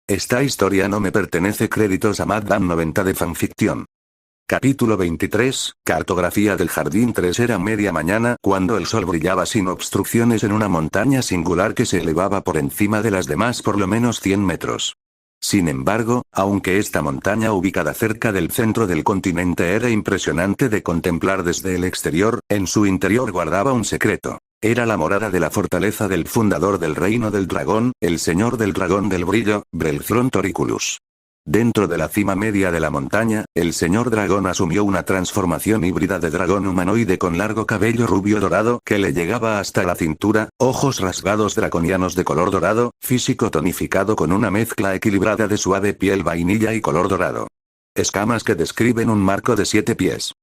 Esta historia no me pertenece. Créditos a Madame90 de fanfiction. Capítulo 23, Cartografía del Jardín 3. Era media mañana cuando el sol brillaba sin obstrucciones en una montaña singular que se elevaba por encima de las demás por lo menos 100 metros. Sin embargo, aunque esta montaña ubicada cerca del centro del continente era impresionante de contemplar desde el exterior, en su interior guardaba un secreto. Era la morada de la fortaleza del fundador del Reino del Dragón, el Señor del Dragón del Brillo, Brelthron Toriculus. Dentro de la cima media de la montaña, el señor dragón asumió una transformación híbrida de dragón humanoide con largo cabello rubio dorado que le llegaba hasta la cintura, ojos rasgados draconianos de color dorado, físico tonificado con una mezcla equilibrada de suave piel vainilla y color dorado. Escamas que describen un marco de 7 pies.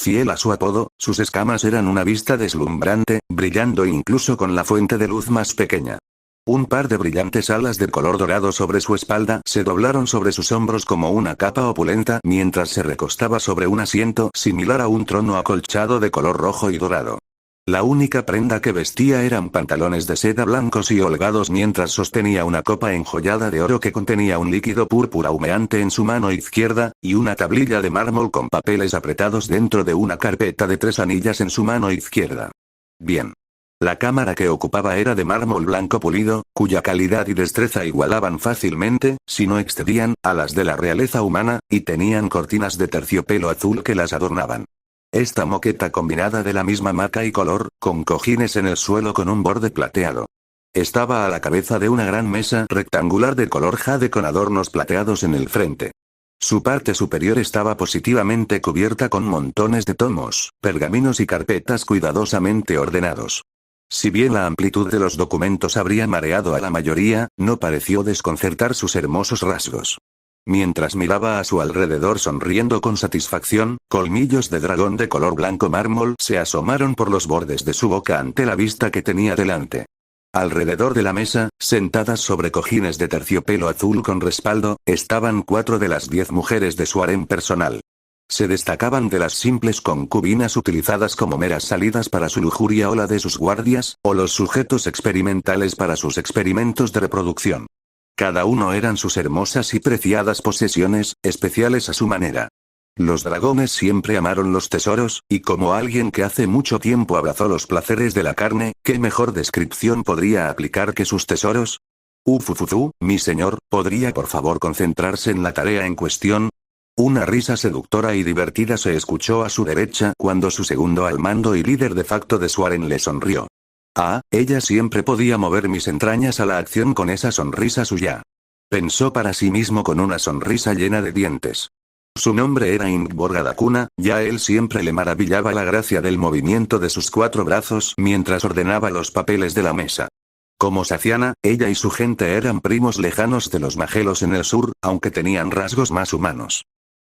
Fiel a su apodo, sus escamas eran una vista deslumbrante, brillando incluso con la fuente de luz más pequeña. Un par de brillantes alas de color dorado sobre su espalda se doblaron sobre sus hombros como una capa opulenta mientras se recostaba sobre un asiento similar a un trono acolchado de color rojo y dorado. La única prenda que vestía eran pantalones de seda blancos y holgados mientras sostenía una copa enjollada de oro que contenía un líquido púrpura humeante en su mano izquierda, y una tablilla de mármol con papeles apretados dentro de una carpeta de 3 anillas en su mano izquierda. Bien. La cámara que ocupaba era de mármol blanco pulido, cuya calidad y destreza igualaban fácilmente, si no excedían, a las de la realeza humana, y tenían cortinas de terciopelo azul que las adornaban. Esta moqueta combinada de la misma marca y color, con cojines en el suelo con un borde plateado. Estaba a la cabeza de una gran mesa rectangular de color jade con adornos plateados en el frente. Su parte superior estaba positivamente cubierta con montones de tomos, pergaminos y carpetas cuidadosamente ordenados. Si bien la amplitud de los documentos habría mareado a la mayoría, no pareció desconcertar sus hermosos rasgos. Mientras miraba a su alrededor sonriendo con satisfacción, colmillos de dragón de color blanco mármol se asomaron por los bordes de su boca ante la vista que tenía delante. Alrededor de la mesa, sentadas sobre cojines de terciopelo azul con respaldo, estaban 4 de las 10 mujeres de su harén personal. Se destacaban de las simples concubinas utilizadas como meras salidas para su lujuria o la de sus guardias, o los sujetos experimentales para sus experimentos de reproducción. Cada uno eran sus hermosas y preciadas posesiones, especiales a su manera. Los dragones siempre amaron los tesoros, y como alguien que hace mucho tiempo abrazó los placeres de la carne, ¿qué mejor descripción podría aplicar que sus tesoros? Ufufufu, mi señor, ¿podría por favor concentrarse en la tarea en cuestión? Una risa seductora y divertida se escuchó a su derecha cuando su segundo al mando y líder de facto de su harén le sonrió. Ah, ella siempre podía mover mis entrañas a la acción con esa sonrisa suya. Pensó para sí mismo con una sonrisa llena de dientes. Su nombre era Ingborga Dakuna, ya él siempre le maravillaba la gracia del movimiento de sus 4 brazos mientras ordenaba los papeles de la mesa. Como Saciana, ella y su gente eran primos lejanos de los Magelos en el sur, aunque tenían rasgos más humanos.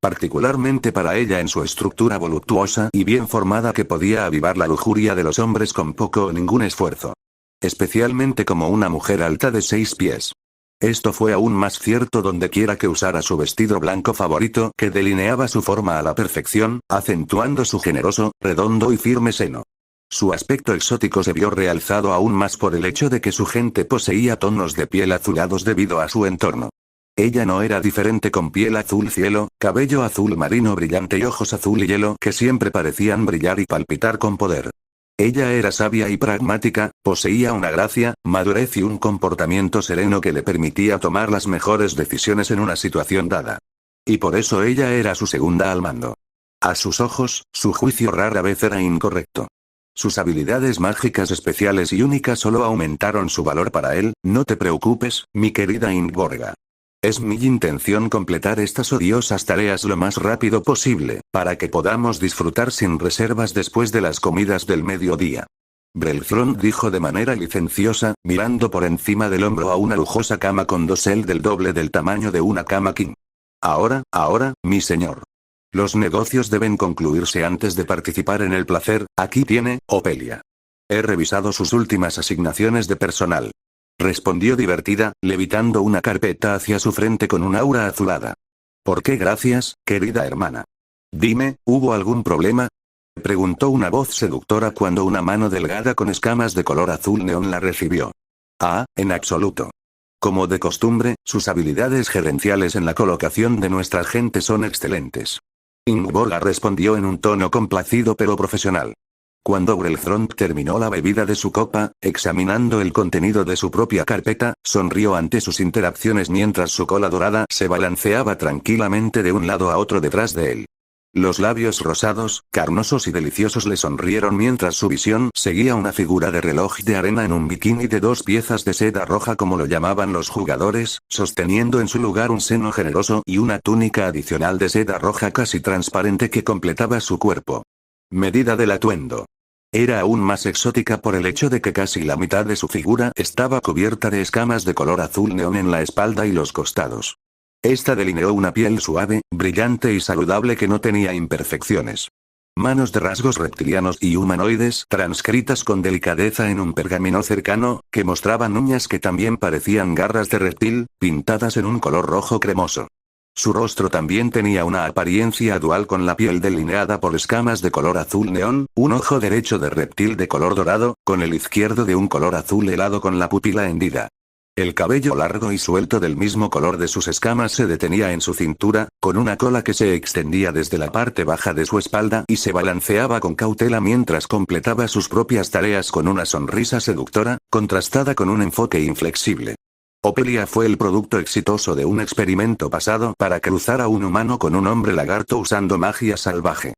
Particularmente para ella en su estructura voluptuosa y bien formada que podía avivar la lujuria de los hombres con poco o ningún esfuerzo. Especialmente como una mujer alta de 6 pies. Esto fue aún más cierto donde quiera que usara su vestido blanco favorito que delineaba su forma a la perfección, acentuando su generoso, redondo y firme seno. Su aspecto exótico se vio realzado aún más por el hecho de que su gente poseía tonos de piel azulados debido a su entorno. Ella no era diferente con piel azul cielo, cabello azul marino brillante y ojos azul hielo que siempre parecían brillar y palpitar con poder. Ella era sabia y pragmática, poseía una gracia, madurez y un comportamiento sereno que le permitía tomar las mejores decisiones en una situación dada. Y por eso ella era su segunda al mando. A sus ojos, su juicio rara vez era incorrecto. Sus habilidades mágicas especiales y únicas solo aumentaron su valor para él. No te preocupes, mi querida Ingborga. Es mi intención completar estas odiosas tareas lo más rápido posible, para que podamos disfrutar sin reservas después de las comidas del mediodía. Brelthron dijo de manera licenciosa, mirando por encima del hombro a una lujosa cama con dosel del doble del tamaño de una cama king. Ahora, mi señor. Los negocios deben concluirse antes de participar en el placer. Aquí tiene, Opelia. He revisado sus últimas asignaciones de personal. Respondió divertida, levitando una carpeta hacia su frente con un aura azulada. ¿Por qué gracias, querida hermana? Dime, ¿hubo algún problema? Preguntó una voz seductora cuando una mano delgada con escamas de color azul neón la recibió. Ah, en absoluto. Como de costumbre, sus habilidades gerenciales en la colocación de nuestra gente son excelentes. Ingborga respondió en un tono complacido pero profesional. Cuando Brelfront terminó la bebida de su copa, examinando el contenido de su propia carpeta, sonrió ante sus interacciones mientras su cola dorada se balanceaba tranquilamente de un lado a otro detrás de él. Los labios rosados, carnosos y deliciosos le sonrieron mientras su visión seguía una figura de reloj de arena en un bikini de 2 piezas de seda roja como lo llamaban los jugadores, sosteniendo en su lugar un seno generoso y una túnica adicional de seda roja casi transparente que completaba su cuerpo. Medida del atuendo. Era aún más exótica por el hecho de que casi la mitad de su figura estaba cubierta de escamas de color azul neón en la espalda y los costados. Esta delineó una piel suave, brillante y saludable que no tenía imperfecciones. Manos de rasgos reptilianos y humanoides transcritas con delicadeza en un pergamino cercano, que mostraban uñas que también parecían garras de reptil, pintadas en un color rojo cremoso. Su rostro también tenía una apariencia dual con la piel delineada por escamas de color azul neón, un ojo derecho de reptil de color dorado, con el izquierdo de un color azul helado con la pupila hendida. El cabello largo y suelto del mismo color de sus escamas se detenía en su cintura, con una cola que se extendía desde la parte baja de su espalda y se balanceaba con cautela mientras completaba sus propias tareas con una sonrisa seductora, contrastada con un enfoque inflexible. Opelia fue el producto exitoso de un experimento pasado para cruzar a un humano con un hombre lagarto usando magia salvaje.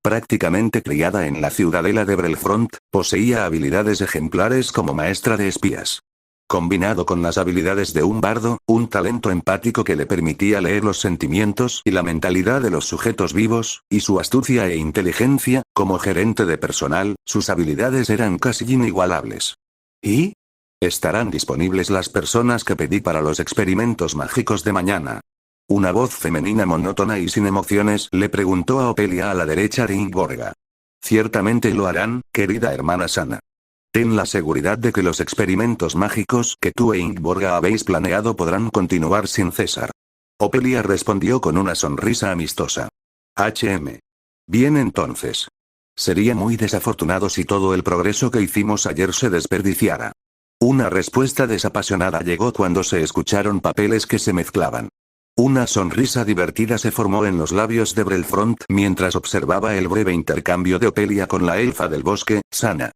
Prácticamente criada en la ciudadela de Brelfront, poseía habilidades ejemplares como maestra de espías. Combinado con las habilidades de un bardo, un talento empático que le permitía leer los sentimientos y la mentalidad de los sujetos vivos, y su astucia e inteligencia, como gerente de personal, sus habilidades eran casi inigualables. ¿Y? ¿Estarán disponibles las personas que pedí para los experimentos mágicos de mañana? Una voz femenina monótona y sin emociones le preguntó a Opelia a la derecha de Ingborga. Ciertamente lo harán, querida hermana Sana. Ten la seguridad de que los experimentos mágicos que tú e Ingborga habéis planeado podrán continuar sin cesar. Opelia respondió con una sonrisa amistosa. Bien entonces. Sería muy desafortunado si todo el progreso que hicimos ayer se desperdiciara. Una respuesta desapasionada llegó cuando se escucharon papeles que se mezclaban. Una sonrisa divertida se formó en los labios de Brelfront mientras observaba el breve intercambio de Opelia con la elfa del bosque, Sana.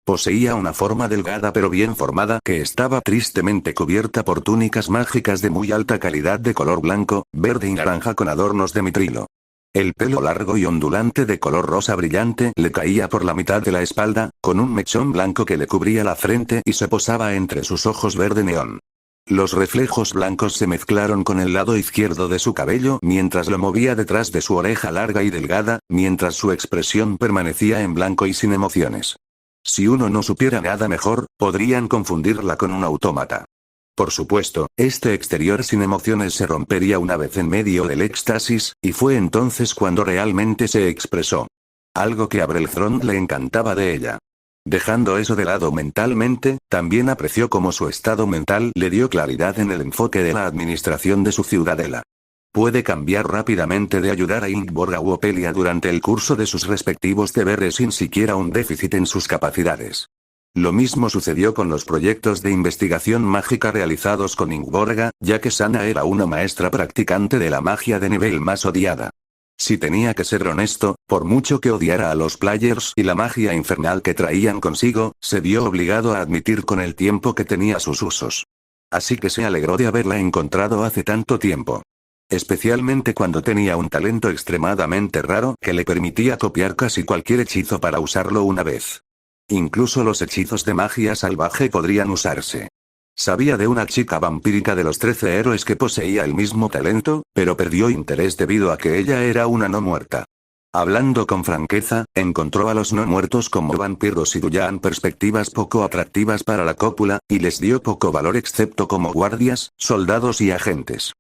Poseía una forma delgada pero bien formada que estaba tristemente cubierta por túnicas mágicas de muy alta calidad de color blanco, verde y naranja con adornos de mitrilo. El pelo largo y ondulante de color rosa brillante le caía por la mitad de la espalda, con un mechón blanco que le cubría la frente y se posaba entre sus ojos verde neón. Los reflejos blancos se mezclaron con el lado izquierdo de su cabello mientras lo movía detrás de su oreja larga y delgada, mientras su expresión permanecía en blanco y sin emociones. Si uno no supiera nada mejor, podrían confundirla con un autómata. Por supuesto, este exterior sin emociones se rompería una vez en medio del éxtasis, y fue entonces cuando realmente se expresó. Algo que a Brelfront le encantaba de ella. Dejando eso de lado mentalmente, también apreció cómo su estado mental le dio claridad en el enfoque de la administración de su ciudadela. Puede cambiar rápidamente de ayudar a Ingborga u Opelia durante el curso de sus respectivos deberes sin siquiera un déficit en sus capacidades. Lo mismo sucedió con los proyectos de investigación mágica realizados con Ingborga, ya que Sana era una maestra practicante de la magia de nivel más odiada. Si tenía que ser honesto, por mucho que odiara a los players y la magia infernal que traían consigo, se vio obligado a admitir con el tiempo que tenía sus usos. Así que se alegró de haberla encontrado hace tanto tiempo. Especialmente cuando tenía un talento extremadamente raro que le permitía copiar casi cualquier hechizo para usarlo una vez. Incluso los hechizos de magia salvaje podrían usarse. Sabía de una chica vampírica de los 13 héroes que poseía el mismo talento, pero perdió interés debido a que ella era una no muerta. Hablando con franqueza, encontró a los no muertos como vampiros y duyan perspectivas poco atractivas para la cópula, y les dio poco valor excepto como guardias, soldados y agentes.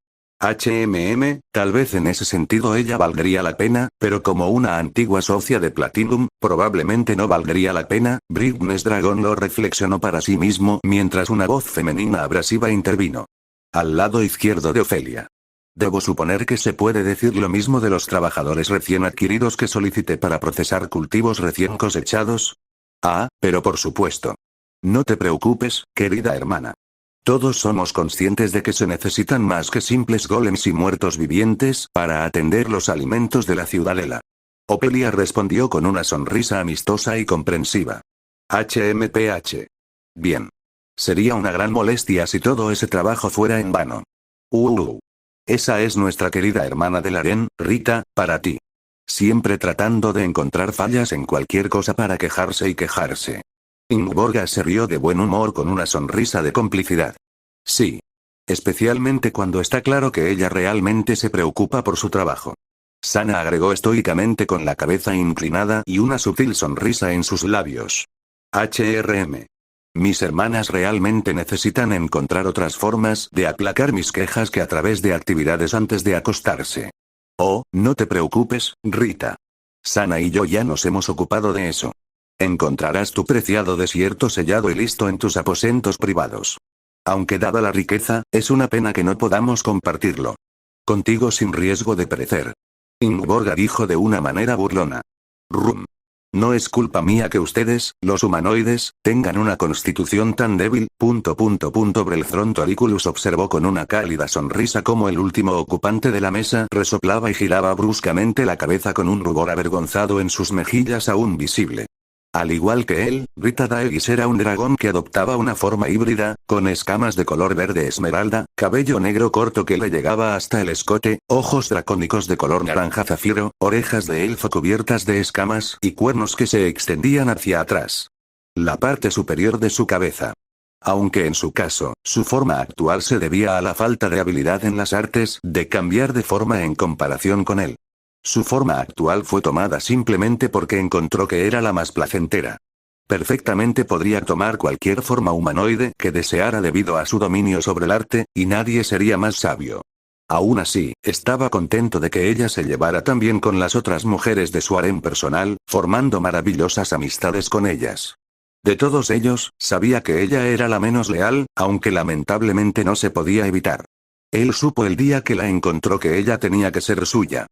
Tal vez en ese sentido ella valdría la pena, pero como una antigua socia de Platinum, probablemente no valdría la pena. Brightness Dragon lo reflexionó para sí mismo mientras una voz femenina abrasiva intervino. Al lado izquierdo de Ofelia. Debo suponer que se puede decir lo mismo de los trabajadores recién adquiridos que solicité para procesar cultivos recién cosechados. Ah, pero por supuesto. No te preocupes, querida hermana. Todos somos conscientes de que se necesitan más que simples golems y muertos vivientes para atender los alimentos de la ciudadela. Opelia respondió con una sonrisa amistosa y comprensiva. HMPH. Bien. Sería una gran molestia si todo ese trabajo fuera en vano. Esa es nuestra querida hermana del harén, Rita, para ti. Siempre tratando de encontrar fallas en cualquier cosa para quejarse y quejarse. Ingeborga se rió de buen humor con una sonrisa de complicidad. Sí. Especialmente cuando está claro que ella realmente se preocupa por su trabajo. Sana agregó estoicamente con la cabeza inclinada y una sutil sonrisa en sus labios. HRM. Mis hermanas realmente necesitan encontrar otras formas de aplacar mis quejas que a través de actividades antes de acostarse. Oh, no te preocupes, Rita. Sana y yo ya nos hemos ocupado de eso. Encontrarás tu preciado desierto sellado y listo en tus aposentos privados. Aunque dada la riqueza, es una pena que no podamos compartirlo contigo sin riesgo de perecer. Ingeborga dijo de una manera burlona. No es culpa mía que ustedes, los humanoides, tengan una constitución tan débil. Brelthron Toriculus observó con una cálida sonrisa como el último ocupante de la mesa resoplaba y giraba bruscamente la cabeza con un rubor avergonzado en sus mejillas aún visible. Al igual que él, Rita Daelis era un dragón que adoptaba una forma híbrida, con escamas de color verde esmeralda, cabello negro corto que le llegaba hasta el escote, ojos dracónicos de color naranja zafiro, orejas de elfo cubiertas de escamas y cuernos que se extendían hacia atrás. La parte superior de su cabeza. Aunque en su caso, su forma actual se debía a la falta de habilidad en las artes de cambiar de forma en comparación con él. Su forma actual fue tomada simplemente porque encontró que era la más placentera. Perfectamente podría tomar cualquier forma humanoide que deseara debido a su dominio sobre el arte, y nadie sería más sabio. Aún así, estaba contento de que ella se llevara tan bien con las otras mujeres de su harén personal, formando maravillosas amistades con ellas. De todos ellos, sabía que ella era la menos leal, aunque lamentablemente no se podía evitar. Él supo el día que la encontró que ella tenía que ser suya.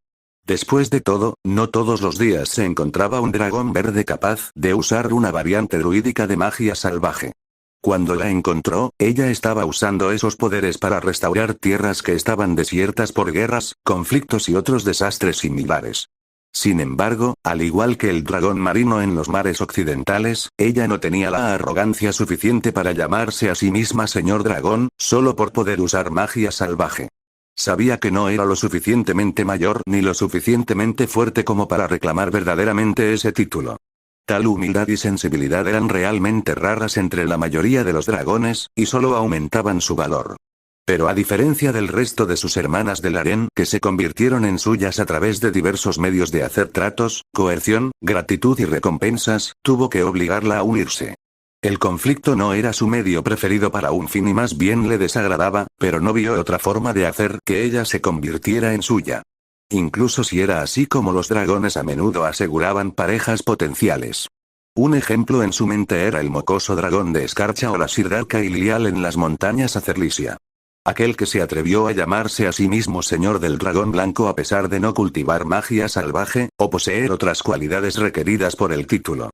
Después de todo, no todos los días se encontraba un dragón verde capaz de usar una variante druídica de magia salvaje. Cuando la encontró, ella estaba usando esos poderes para restaurar tierras que estaban desiertas por guerras, conflictos y otros desastres similares. Sin embargo, al igual que el dragón marino en los mares occidentales, ella no tenía la arrogancia suficiente para llamarse a sí misma señor dragón, solo por poder usar magia salvaje. Sabía que no era lo suficientemente mayor ni lo suficientemente fuerte como para reclamar verdaderamente ese título. Tal humildad y sensibilidad eran realmente raras entre la mayoría de los dragones, y solo aumentaban su valor. Pero a diferencia del resto de sus hermanas del harén, que se convirtieron en suyas a través de diversos medios de hacer tratos, coerción, gratitud y recompensas, tuvo que obligarla a unirse. El conflicto no era su medio preferido para un fin y más bien le desagradaba, pero no vio otra forma de hacer que ella se convirtiera en suya. Incluso si era así como los dragones a menudo aseguraban parejas potenciales. Un ejemplo en su mente era el mocoso dragón de escarcha o la Sirdarca Ilial en las montañas Acerlisia. Aquel que se atrevió a llamarse a sí mismo señor del dragón blanco a pesar de no cultivar magia salvaje, o poseer otras cualidades requeridas por el título.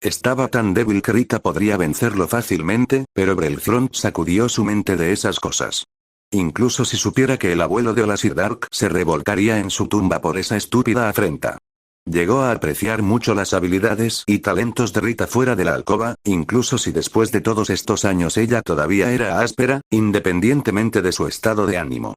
Estaba tan débil que Rita podría vencerlo fácilmente, pero Brelthron sacudió su mente de esas cosas. Incluso si supiera que el abuelo de Olasir Dark se revolcaría en su tumba por esa estúpida afrenta. Llegó a apreciar mucho las habilidades y talentos de Rita fuera de la alcoba, incluso si después de todos estos años ella todavía era áspera, independientemente de su estado de ánimo.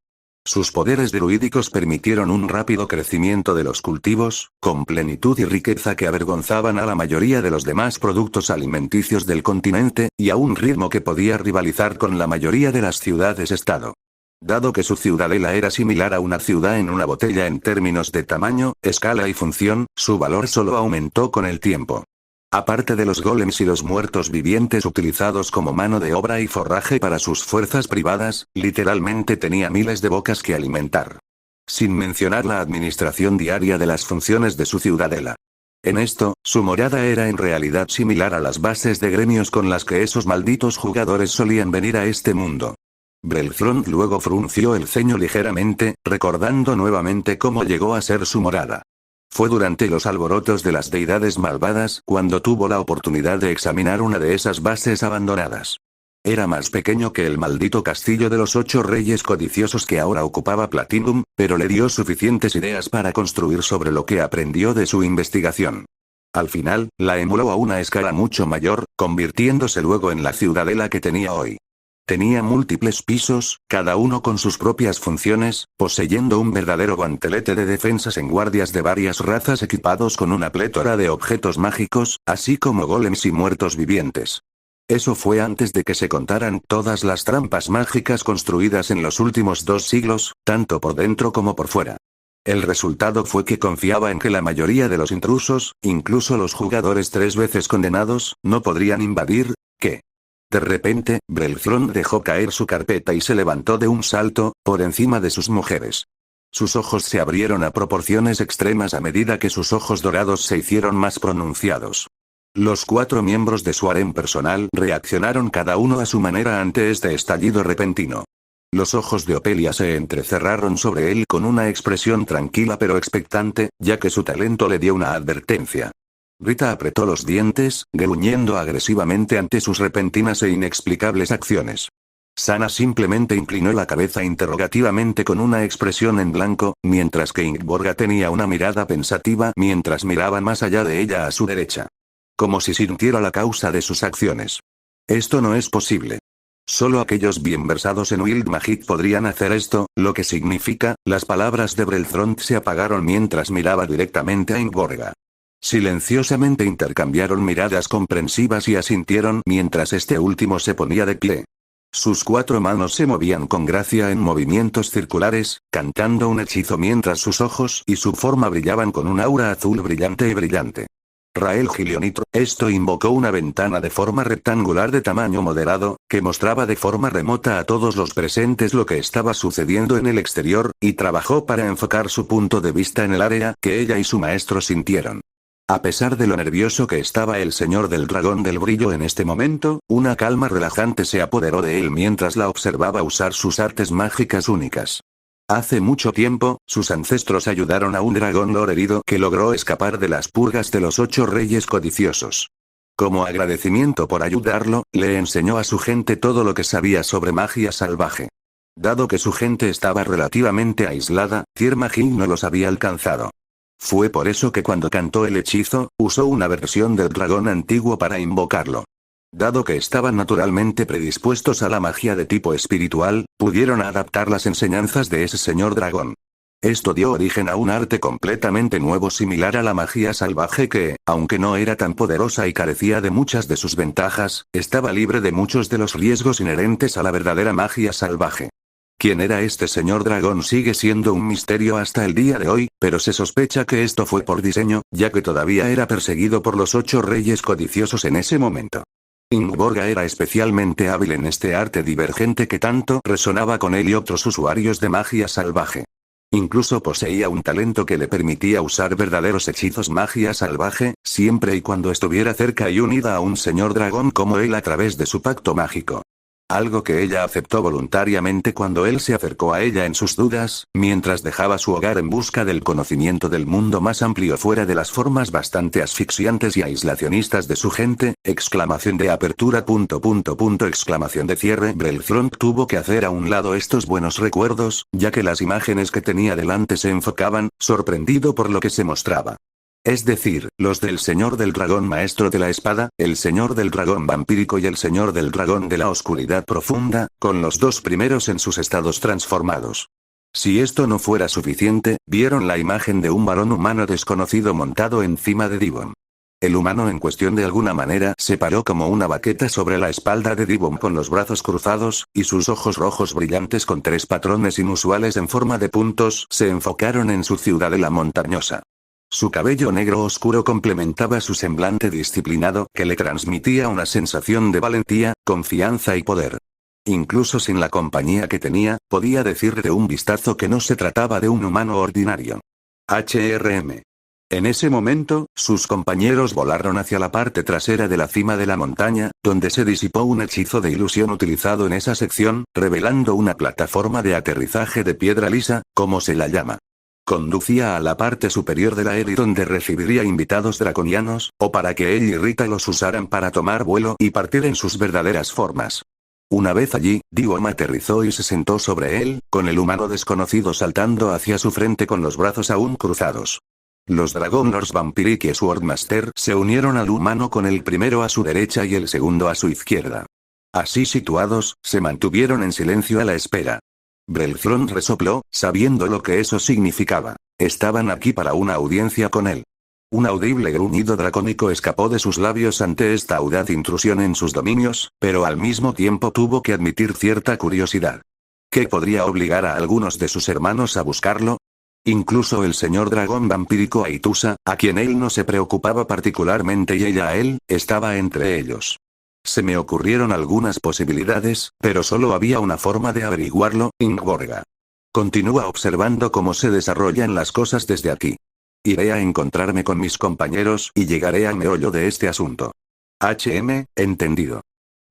Sus poderes druídicos permitieron un rápido crecimiento de los cultivos, con plenitud y riqueza que avergonzaban a la mayoría de los demás productos alimenticios del continente, y a un ritmo que podía rivalizar con la mayoría de las ciudades-estado. Dado que su ciudadela era similar a una ciudad en una botella en términos de tamaño, escala y función, su valor solo aumentó con el tiempo. Aparte de los golems y los muertos vivientes utilizados como mano de obra y forraje para sus fuerzas privadas, literalmente tenía miles de bocas que alimentar. Sin mencionar la administración diaria de las funciones de su ciudadela. En esto, su morada era en realidad similar a las bases de gremios con las que esos malditos jugadores solían venir a este mundo. Brelthron luego frunció el ceño ligeramente, recordando nuevamente cómo llegó a ser su morada. Fue durante los alborotos de las deidades malvadas cuando tuvo la oportunidad de examinar una de esas bases abandonadas. Era más pequeño que el maldito castillo de los 8 reyes codiciosos que ahora ocupaba Platinum, pero le dio suficientes ideas para construir sobre lo que aprendió de su investigación. Al final, la emuló a una escala mucho mayor, convirtiéndose luego en la ciudadela que tenía hoy. Tenía múltiples pisos, cada uno con sus propias funciones, poseyendo un verdadero guantelete de defensas en guardias de varias razas equipados con una plétora de objetos mágicos, así como golems y muertos vivientes. Eso fue antes de que se contaran todas las trampas mágicas construidas en los últimos 2 siglos, tanto por dentro como por fuera. El resultado fue que confiaba en que la mayoría de los intrusos, incluso los jugadores 3 veces condenados, no podrían invadir, ¿qué? De repente, Belthrond dejó caer su carpeta y se levantó de un salto, por encima de sus mujeres. Sus ojos se abrieron a proporciones extremas a medida que sus ojos dorados se hicieron más pronunciados. Los 4 miembros de su harén personal reaccionaron cada uno a su manera ante este estallido repentino. Los ojos de Opelia se entrecerraron sobre él con una expresión tranquila pero expectante, ya que su talento le dio una advertencia. Rita apretó los dientes, gruñendo agresivamente ante sus repentinas e inexplicables acciones. Sana simplemente inclinó la cabeza interrogativamente con una expresión en blanco, mientras que Ingborga tenía una mirada pensativa mientras miraba más allá de ella a su derecha. Como si sintiera la causa de sus acciones. Esto no es posible. Solo aquellos bien versados en Wild Magic podrían hacer esto, lo que significa, las palabras de Belthrond se apagaron mientras miraba directamente a Ingborga. Silenciosamente intercambiaron miradas comprensivas y asintieron mientras este último se ponía de pie. Sus 4 manos se movían con gracia en movimientos circulares, cantando un hechizo mientras sus ojos y su forma brillaban con un aura azul brillante y brillante. Rael Gilionitro, esto invocó una ventana de forma rectangular de tamaño moderado, que mostraba de forma remota a todos los presentes lo que estaba sucediendo en el exterior, y trabajó para enfocar su punto de vista en el área que ella y su maestro sintieron. A pesar de lo nervioso que estaba el señor del dragón del brillo en este momento, una calma relajante se apoderó de él mientras la observaba usar sus artes mágicas únicas. Hace mucho tiempo, sus ancestros ayudaron a un dragón lord herido que logró escapar de las purgas de los 8 reyes codiciosos. Como agradecimiento por ayudarlo, le enseñó a su gente todo lo que sabía sobre magia salvaje. Dado que su gente estaba relativamente aislada, Tiermagil no los había alcanzado. Fue por eso que cuando cantó el hechizo, usó una versión del dragón antiguo para invocarlo. Dado que estaban naturalmente predispuestos a la magia de tipo espiritual, pudieron adaptar las enseñanzas de ese señor dragón. Esto dio origen a un arte completamente nuevo similar a la magia salvaje que, aunque no era tan poderosa y carecía de muchas de sus ventajas, estaba libre de muchos de los riesgos inherentes a la verdadera magia salvaje. ¿Quién era este señor dragón? Sigue siendo un misterio hasta el día de hoy, pero se sospecha que esto fue por diseño, ya que todavía era perseguido por los 8 reyes codiciosos en ese momento. Ingborga era especialmente hábil en este arte divergente que tanto resonaba con él y otros usuarios de magia salvaje. Incluso poseía un talento que le permitía usar verdaderos hechizos magia salvaje, siempre y cuando estuviera cerca y unida a un señor dragón como él a través de su pacto mágico. Algo que ella aceptó voluntariamente cuando él se acercó a ella en sus dudas, mientras dejaba su hogar en busca del conocimiento del mundo más amplio fuera de las formas bastante asfixiantes y aislacionistas de su gente, exclamación de apertura exclamación de cierre. Belthrond tuvo que hacer a un lado estos buenos recuerdos, ya que las imágenes que tenía delante se enfocaban, sorprendido por lo que se mostraba. Es decir, los del señor del dragón maestro de la espada, el señor del dragón vampírico y el señor del dragón de la oscuridad profunda, con los 2 primeros en sus estados transformados. Si esto no fuera suficiente, vieron la imagen de un varón humano desconocido montado encima de Dibon. El humano en cuestión de alguna manera se paró como una baqueta sobre la espalda de Dibon con los brazos cruzados, y sus ojos rojos brillantes con 3 patrones inusuales en forma de puntos se enfocaron en su ciudadela montañosa. Su cabello negro oscuro complementaba su semblante disciplinado que le transmitía una sensación de valentía, confianza y poder. Incluso sin la compañía que tenía, podía decir de un vistazo que no se trataba de un humano ordinario. HRM. En ese momento, sus compañeros volaron hacia la parte trasera de la cima de la montaña, donde se disipó un hechizo de ilusión utilizado en esa sección, revelando una plataforma de aterrizaje de piedra lisa, como se la llama. Conducía a la parte superior de la Eri donde recibiría invitados draconianos, o para que él y Rita los usaran para tomar vuelo y partir en sus verdaderas formas. Una vez allí, Diwom aterrizó y se sentó sobre él, con el humano desconocido saltando hacia su frente con los brazos aún cruzados. Los Dragon Lords Vampiric y Swordmaster se unieron al humano con el primero a su derecha y el segundo a su izquierda. Así situados, se mantuvieron en silencio a la espera. Brelthrond resopló, sabiendo lo que eso significaba. Estaban aquí para una audiencia con él. Un audible gruñido dracónico escapó de sus labios ante esta audaz intrusión en sus dominios, pero al mismo tiempo tuvo que admitir cierta curiosidad. ¿Qué podría obligar a algunos de sus hermanos a buscarlo? Incluso el señor dragón vampírico Aitusa, a quien él no se preocupaba particularmente y ella a él, estaba entre ellos. Se me ocurrieron algunas posibilidades, pero solo había una forma de averiguarlo, Ingborga. Continúa observando cómo se desarrollan las cosas desde aquí. Iré a encontrarme con mis compañeros y llegaré al meollo de este asunto. Entendido.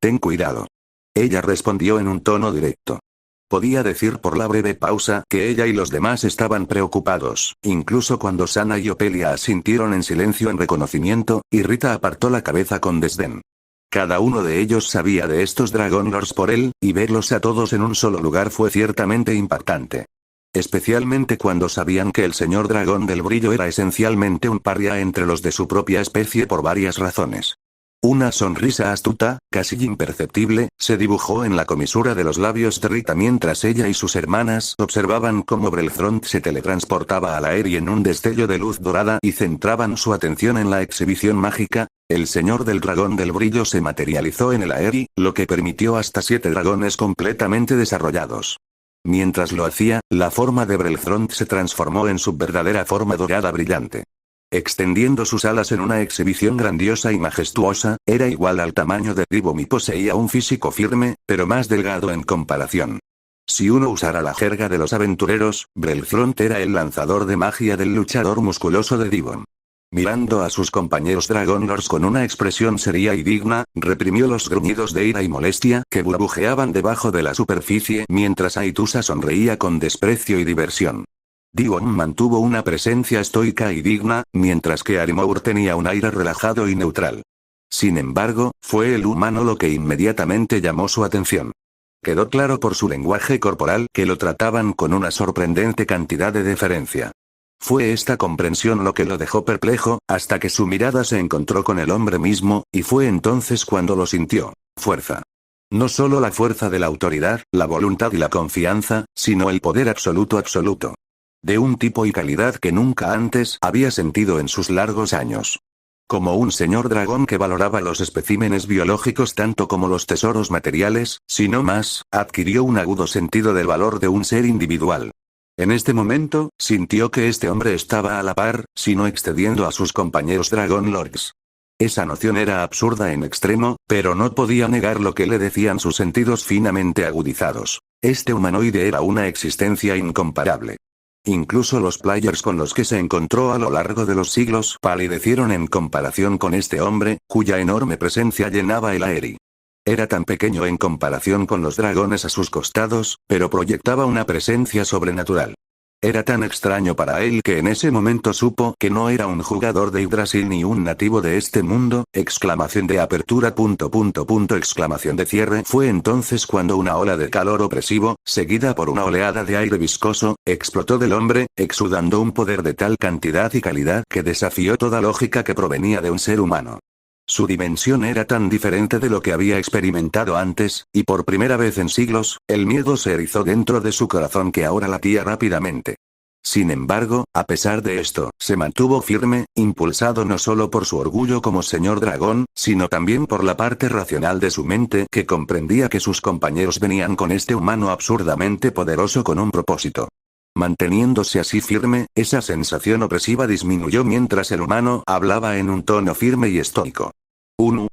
Ten cuidado. Ella respondió en un tono directo. Podía decir por la breve pausa que ella y los demás estaban preocupados, incluso cuando Sana y Opelia asintieron en silencio en reconocimiento, y Rita apartó la cabeza con desdén. Cada uno de ellos sabía de estos Dragon Lords por él, y verlos a todos en un solo lugar fue ciertamente impactante. Especialmente cuando sabían que el señor dragón del brillo era esencialmente un paria entre los de su propia especie por varias razones. Una sonrisa astuta, casi imperceptible, se dibujó en la comisura de los labios de Rita mientras ella y sus hermanas observaban cómo Brelthrond se teletransportaba al aire en un destello de luz dorada y centraban su atención en la exhibición mágica. El señor del dragón del brillo se materializó en el aire, lo que permitió hasta 7 dragones completamente desarrollados. Mientras lo hacía, la forma de Brelthrond se transformó en su verdadera forma dorada brillante. Extendiendo sus alas en una exhibición grandiosa y majestuosa, era igual al tamaño de Diwom y poseía un físico firme, pero más delgado en comparación. Si uno usara la jerga de los aventureros, Brelthrond era el lanzador de magia del luchador musculoso de Diwom. Mirando a sus compañeros Dragon Lords con una expresión seria y digna, reprimió los gruñidos de ira y molestia que burbujeaban debajo de la superficie mientras Aitusa sonreía con desprecio y diversión. Diwom mantuvo una presencia estoica y digna, mientras que Arimour tenía un aire relajado y neutral. Sin embargo, fue el humano lo que inmediatamente llamó su atención. Quedó claro por su lenguaje corporal que lo trataban con una sorprendente cantidad de deferencia. Fue esta comprensión lo que lo dejó perplejo, hasta que su mirada se encontró con el hombre mismo, y fue entonces cuando lo sintió. Fuerza. No solo la fuerza de la autoridad, la voluntad y la confianza, sino el poder absoluto. De un tipo y calidad que nunca antes había sentido en sus largos años. Como un señor dragón que valoraba los especímenes biológicos tanto como los tesoros materiales, si no más, adquirió un agudo sentido del valor de un ser individual. En este momento, sintió que este hombre estaba a la par, si no excediendo a sus compañeros Dragon Lords. Esa noción era absurda en extremo, pero no podía negar lo que le decían sus sentidos finamente agudizados. Este humanoide era una existencia incomparable. Incluso los players con los que se encontró a lo largo de los siglos palidecieron en comparación con este hombre, cuya enorme presencia llenaba el aire. Era tan pequeño en comparación con los dragones a sus costados, pero proyectaba una presencia sobrenatural. Era tan extraño para él que en ese momento supo que no era un jugador de Yggdrasil ni un nativo de este mundo, exclamación de apertura. Exclamación de cierre. Fue entonces cuando una ola de calor opresivo, seguida por una oleada de aire viscoso, explotó del hombre, exudando un poder de tal cantidad y calidad que desafió toda lógica que provenía de un ser humano. Su dimensión era tan diferente de lo que había experimentado antes, y por primera vez en siglos, el miedo se erizó dentro de su corazón que ahora latía rápidamente. Sin embargo, a pesar de esto, se mantuvo firme, impulsado no solo por su orgullo como señor dragón, sino también por la parte racional de su mente que comprendía que sus compañeros venían con este humano absurdamente poderoso con un propósito. Manteniéndose así firme, esa sensación opresiva disminuyó mientras el humano hablaba en un tono firme y estoico.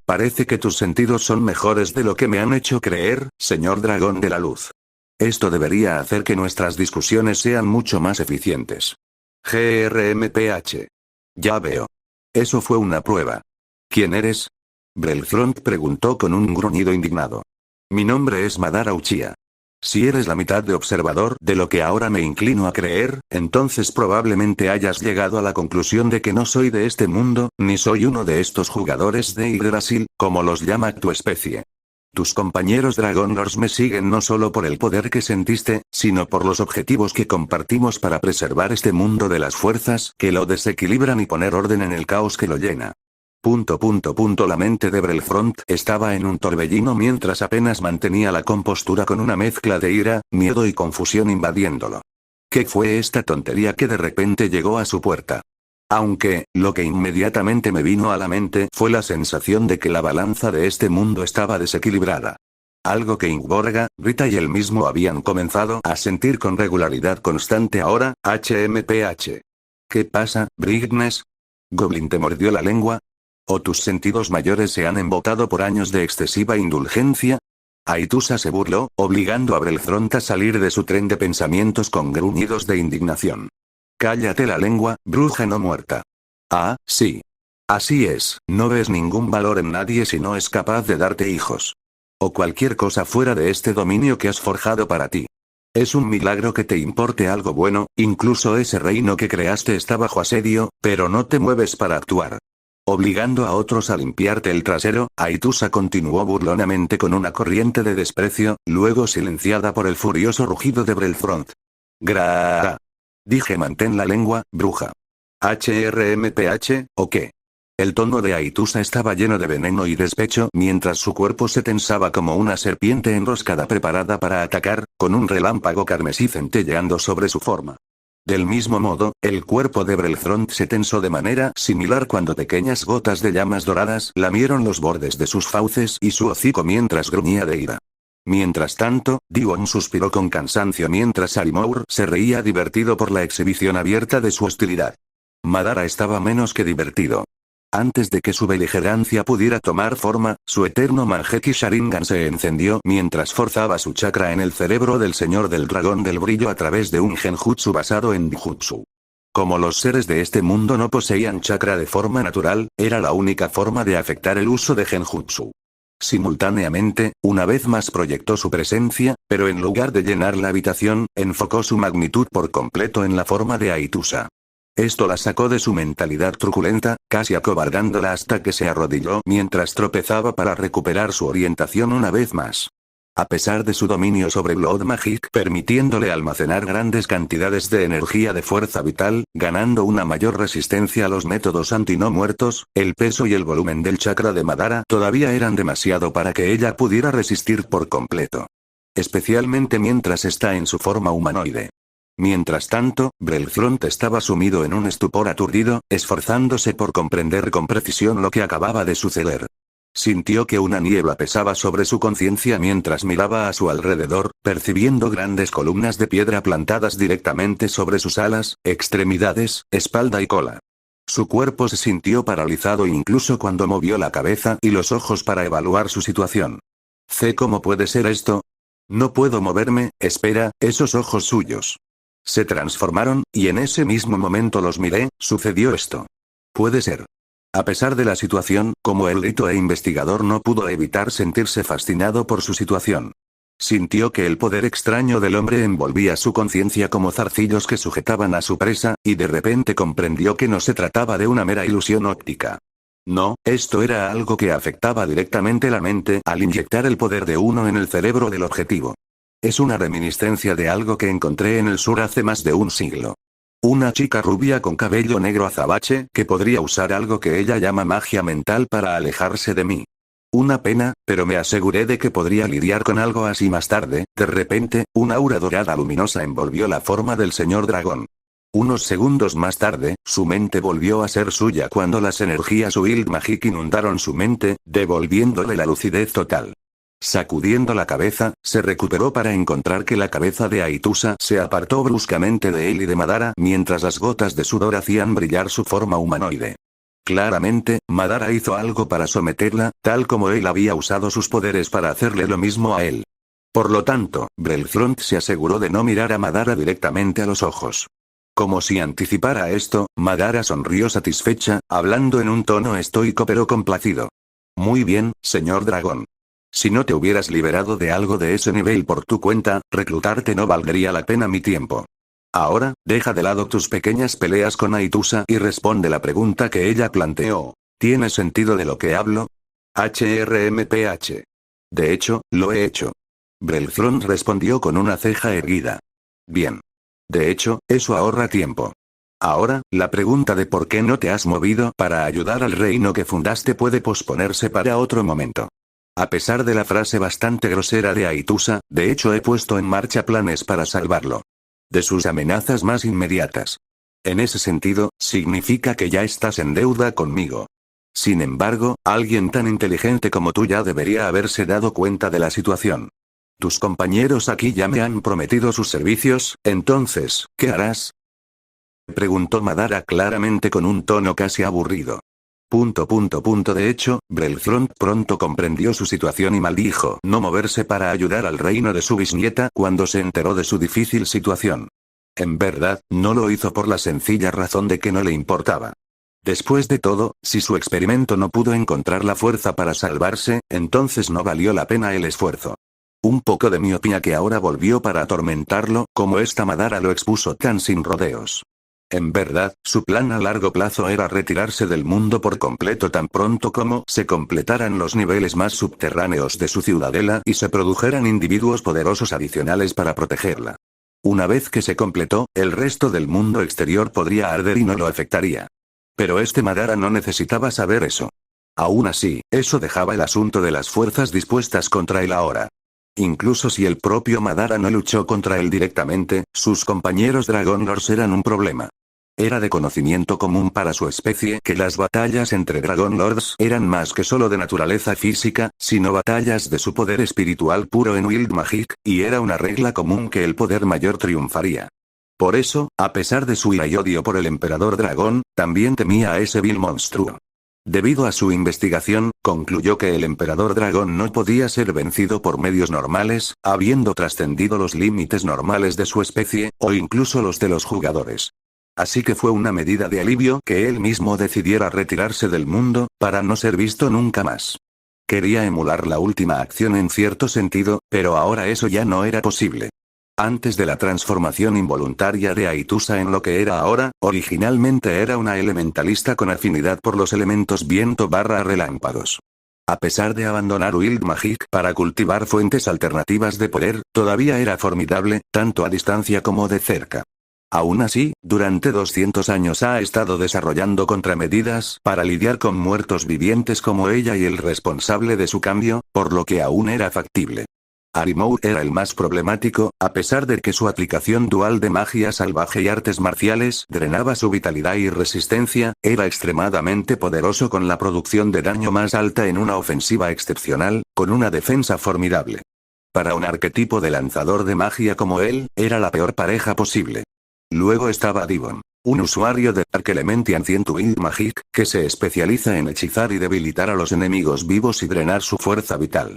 Parece que tus sentidos son mejores de lo que me han hecho creer, señor dragón de la luz. Esto debería hacer que nuestras discusiones sean mucho más eficientes. GRMPH. Ya veo. Eso fue una prueba. ¿Quién eres? Brelthrond preguntó con un gruñido indignado. Mi nombre es Madara Uchiha. Si eres la mitad de observador de lo que ahora me inclino a creer, entonces probablemente hayas llegado a la conclusión de que no soy de este mundo, ni soy uno de estos jugadores de Yggdrasil, como los llama tu especie. Tus compañeros Dragon Lords me siguen no solo por el poder que sentiste, sino por los objetivos que compartimos para preservar este mundo de las fuerzas que lo desequilibran y poner orden en el caos que lo llena. La mente de Brelfront estaba en un torbellino mientras apenas mantenía la compostura con una mezcla de ira, miedo y confusión invadiéndolo. ¿Qué fue esta tontería que de repente llegó a su puerta? Aunque, lo que inmediatamente me vino a la mente fue la sensación de que la balanza de este mundo estaba desequilibrada. Algo que Ingborga, Rita y él mismo habían comenzado a sentir con regularidad constante ahora, HMPH. ¿Qué pasa, Brightness? ¿Goblin te mordió la lengua? ¿O tus sentidos mayores se han embotado por años de excesiva indulgencia? Aitusa se burló, obligando a Brelfront a salir de su tren de pensamientos con gruñidos de indignación. Cállate la lengua, bruja no muerta. Ah, sí. Así es, no ves ningún valor en nadie si no es capaz de darte hijos. O cualquier cosa fuera de este dominio que has forjado para ti. Es un milagro que te importe algo bueno, incluso ese reino que creaste está bajo asedio, pero no te mueves para actuar. Obligando a otros a limpiarte el trasero, Aitusa continuó burlonamente con una corriente de desprecio, luego silenciada por el furioso rugido de Brelfront. Gra. Dije mantén la lengua, bruja. HRMPH, ¿o qué? El tono de Aitusa estaba lleno de veneno y despecho mientras su cuerpo se tensaba como una serpiente enroscada preparada para atacar, con un relámpago carmesí centelleando sobre su forma. Del mismo modo, el cuerpo de Brelfront se tensó de manera similar cuando pequeñas gotas de llamas doradas lamieron los bordes de sus fauces y su hocico mientras gruñía de ira. Mientras tanto, Diwon suspiró con cansancio mientras Arimour se reía divertido por la exhibición abierta de su hostilidad. Madara estaba menos que divertido. Antes de que su beligerancia pudiera tomar forma, su eterno Mangekyou Sharingan se encendió mientras forzaba su chakra en el cerebro del señor del dragón del brillo a través de un genjutsu basado en Dijutsu. Como los seres de este mundo no poseían chakra de forma natural, era la única forma de afectar el uso de genjutsu. Simultáneamente, una vez más proyectó su presencia, pero en lugar de llenar la habitación, enfocó su magnitud por completo en la forma de Aitusa. Esto la sacó de su mentalidad truculenta, casi acobardándola hasta que se arrodilló mientras tropezaba para recuperar su orientación una vez más. A pesar de su dominio sobre Blood Magic permitiéndole almacenar grandes cantidades de energía de fuerza vital, ganando una mayor resistencia a los métodos anti-no muertos, el peso y el volumen del chakra de Madara todavía eran demasiado para que ella pudiera resistir por completo. Especialmente mientras está en su forma humanoide. Mientras tanto, Brelfront estaba sumido en un estupor aturdido, esforzándose por comprender con precisión lo que acababa de suceder. Sintió que una niebla pesaba sobre su conciencia mientras miraba a su alrededor, percibiendo grandes columnas de piedra plantadas directamente sobre sus alas, extremidades, espalda y cola. Su cuerpo se sintió paralizado incluso cuando movió la cabeza y los ojos para evaluar su situación. ¿Cómo puede ser esto? No puedo moverme, espera, esos ojos suyos. Se transformaron, y en ese mismo momento los miré, sucedió esto. Puede ser. A pesar de la situación, como erudito e investigador no pudo evitar sentirse fascinado por su situación. Sintió que el poder extraño del hombre envolvía su conciencia como zarcillos que sujetaban a su presa, y de repente comprendió que no se trataba de una mera ilusión óptica. No, esto era algo que afectaba directamente la mente al inyectar el poder de uno en el cerebro del objetivo. Es una reminiscencia de algo que encontré en el sur hace más de un siglo. Una chica rubia con cabello negro azabache que podría usar algo que ella llama magia mental para alejarse de mí. Una pena, pero me aseguré de que podría lidiar con algo así más tarde. De repente, una aura dorada luminosa envolvió la forma del señor dragón. Unos segundos más tarde, su mente volvió a ser suya cuando las energías Wild Magic inundaron su mente, devolviéndole la lucidez total. Sacudiendo la cabeza, se recuperó para encontrar que la cabeza de Aitusa se apartó bruscamente de él y de Madara mientras las gotas de sudor hacían brillar su forma humanoide. Claramente, Madara hizo algo para someterla, tal como él había usado sus poderes para hacerle lo mismo a él. Por lo tanto, Brelfront se aseguró de no mirar a Madara directamente a los ojos. Como si anticipara esto, Madara sonrió satisfecha, hablando en un tono estoico pero complacido. Muy bien, señor dragón. Si no te hubieras liberado de algo de ese nivel por tu cuenta, reclutarte no valdría la pena mi tiempo. Ahora, deja de lado tus pequeñas peleas con Aitusa y responde la pregunta que ella planteó. ¿Tiene sentido de lo que hablo? HRMPH. De hecho, lo he hecho. Brelfront respondió con una ceja erguida. Bien. De hecho, eso ahorra tiempo. Ahora, la pregunta de por qué no te has movido para ayudar al reino que fundaste puede posponerse para otro momento. A pesar de la frase bastante grosera de Aitusa, de hecho he puesto en marcha planes para salvarlo. De sus amenazas más inmediatas. En ese sentido, significa que ya estás en deuda conmigo. Sin embargo, alguien tan inteligente como tú ya debería haberse dado cuenta de la situación. Tus compañeros aquí ya me han prometido sus servicios, entonces, ¿qué harás? Preguntó Madara claramente con un tono casi aburrido. De hecho, Brelfront pronto comprendió su situación y maldijo no moverse para ayudar al reino de su bisnieta cuando se enteró de su difícil situación. En verdad, no lo hizo por la sencilla razón de que no le importaba. Después de todo, si su experimento no pudo encontrar la fuerza para salvarse, entonces no valió la pena el esfuerzo. Un poco de miopía que ahora volvió para atormentarlo, como esta Madara lo expuso tan sin rodeos. En verdad, su plan a largo plazo era retirarse del mundo por completo tan pronto como se completaran los niveles más subterráneos de su ciudadela y se produjeran individuos poderosos adicionales para protegerla. Una vez que se completó, el resto del mundo exterior podría arder y no lo afectaría. Pero este Madara no necesitaba saber eso. Aún así, eso dejaba el asunto de las fuerzas dispuestas contra él ahora. Incluso si el propio Madara no luchó contra él directamente, sus compañeros Dragon Lords eran un problema. Era de conocimiento común para su especie que las batallas entre Dragon Lords eran más que solo de naturaleza física, sino batallas de su poder espiritual puro en Wild Magic, y era una regla común que el poder mayor triunfaría. Por eso, a pesar de su ira y odio por el Emperador Dragón, también temía a ese vil monstruo. Debido a su investigación, concluyó que el Emperador Dragón no podía ser vencido por medios normales, habiendo trascendido los límites normales de su especie, o incluso los de los jugadores. Así que fue una medida de alivio que él mismo decidiera retirarse del mundo, para no ser visto nunca más. Quería emular la última acción en cierto sentido, pero ahora eso ya no era posible. Antes de la transformación involuntaria de Aitusa en lo que era ahora, originalmente era una elementalista con afinidad por los elementos viento/relámpagos. A pesar de abandonar Wild Magic para cultivar fuentes alternativas de poder, todavía era formidable, tanto a distancia como de cerca. Aún así, durante 200 años ha estado desarrollando contramedidas para lidiar con muertos vivientes como ella y el responsable de su cambio, por lo que aún era factible. Arimour era el más problemático, a pesar de que su aplicación dual de magia salvaje y artes marciales drenaba su vitalidad y resistencia, era extremadamente poderoso con la producción de daño más alta en una ofensiva excepcional, con una defensa formidable. Para un arquetipo de lanzador de magia como él, era la peor pareja posible. Luego estaba Divon, un usuario de Dark Element y Ancient Wild Magic, que se especializa en hechizar y debilitar a los enemigos vivos y drenar su fuerza vital.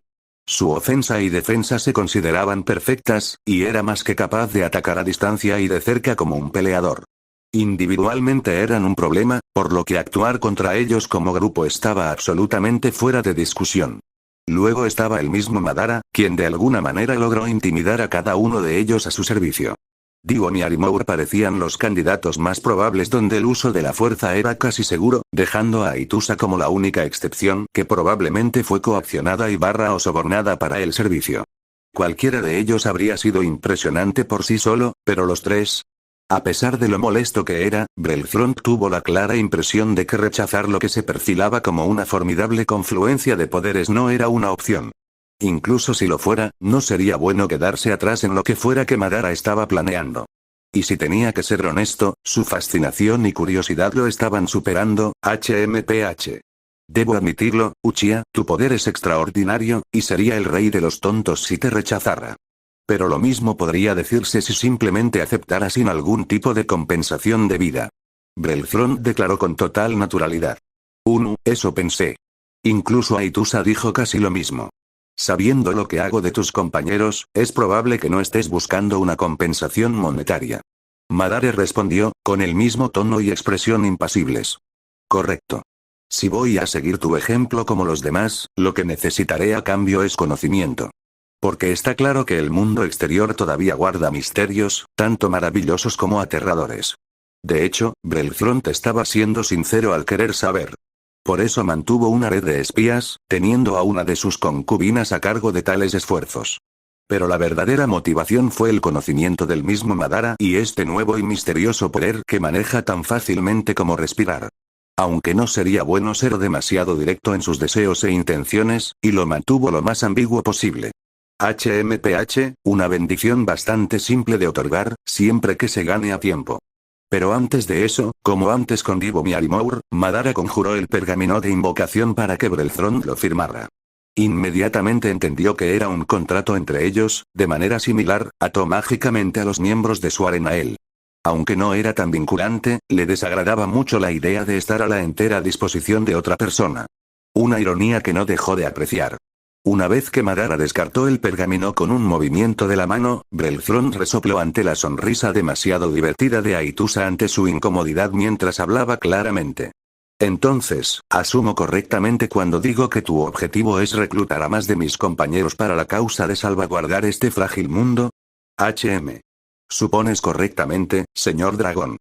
Su ofensa y defensa se consideraban perfectas, y era más que capaz de atacar a distancia y de cerca como un peleador. Individualmente eran un problema, por lo que actuar contra ellos como grupo estaba absolutamente fuera de discusión. Luego estaba el mismo Madara, quien de alguna manera logró intimidar a cada uno de ellos a su servicio. Divon y Arimour parecían los candidatos más probables donde el uso de la fuerza era casi seguro, dejando a Aitusa como la única excepción que probablemente fue coaccionada o sobornada para el servicio. Cualquiera de ellos habría sido impresionante por sí solo, pero los tres... A pesar de lo molesto que era, Brelfront tuvo la clara impresión de que rechazar lo que se perfilaba como una formidable confluencia de poderes no era una opción. Incluso si lo fuera, no sería bueno quedarse atrás en lo que fuera que Madara estaba planeando. Y si tenía que ser honesto, su fascinación y curiosidad lo estaban superando, HMPH. Debo admitirlo, Uchiha, tu poder es extraordinario, y sería el rey de los tontos si te rechazara. Pero lo mismo podría decirse si simplemente aceptara sin algún tipo de compensación de vida. Brelfront declaró con total naturalidad. Eso pensé. Incluso Aitusa dijo casi lo mismo. Sabiendo lo que hago de tus compañeros, es probable que no estés buscando una compensación monetaria. Madara respondió, con el mismo tono y expresión impasibles. Correcto. Si voy a seguir tu ejemplo como los demás, lo que necesitaré a cambio es conocimiento. Porque está claro que el mundo exterior todavía guarda misterios, tanto maravillosos como aterradores. De hecho, Brelfront estaba siendo sincero al querer saber. Por eso mantuvo una red de espías, teniendo a una de sus concubinas a cargo de tales esfuerzos. Pero la verdadera motivación fue el conocimiento del mismo Madara y este nuevo y misterioso poder que maneja tan fácilmente como respirar. Aunque no sería bueno ser demasiado directo en sus deseos e intenciones, y lo mantuvo lo más ambiguo posible. HMPH, una bendición bastante simple de otorgar, siempre que se gane a tiempo. Pero antes de eso, como antes con Dibom y Arimour, Madara conjuró el pergamino de invocación para que Belthron lo firmara. Inmediatamente entendió que era un contrato entre ellos, de manera similar, ató mágicamente a los miembros de su harén a él. Aunque no era tan vinculante, le desagradaba mucho la idea de estar a la entera disposición de otra persona. Una ironía que no dejó de apreciar. Una vez que Madara descartó el pergamino con un movimiento de la mano, Belthron resopló ante la sonrisa demasiado divertida de Aitusa ante su incomodidad mientras hablaba claramente. Entonces, asumo correctamente cuando digo que tu objetivo es reclutar a más de mis compañeros para la causa de salvaguardar este frágil mundo. Supones correctamente, señor dragón.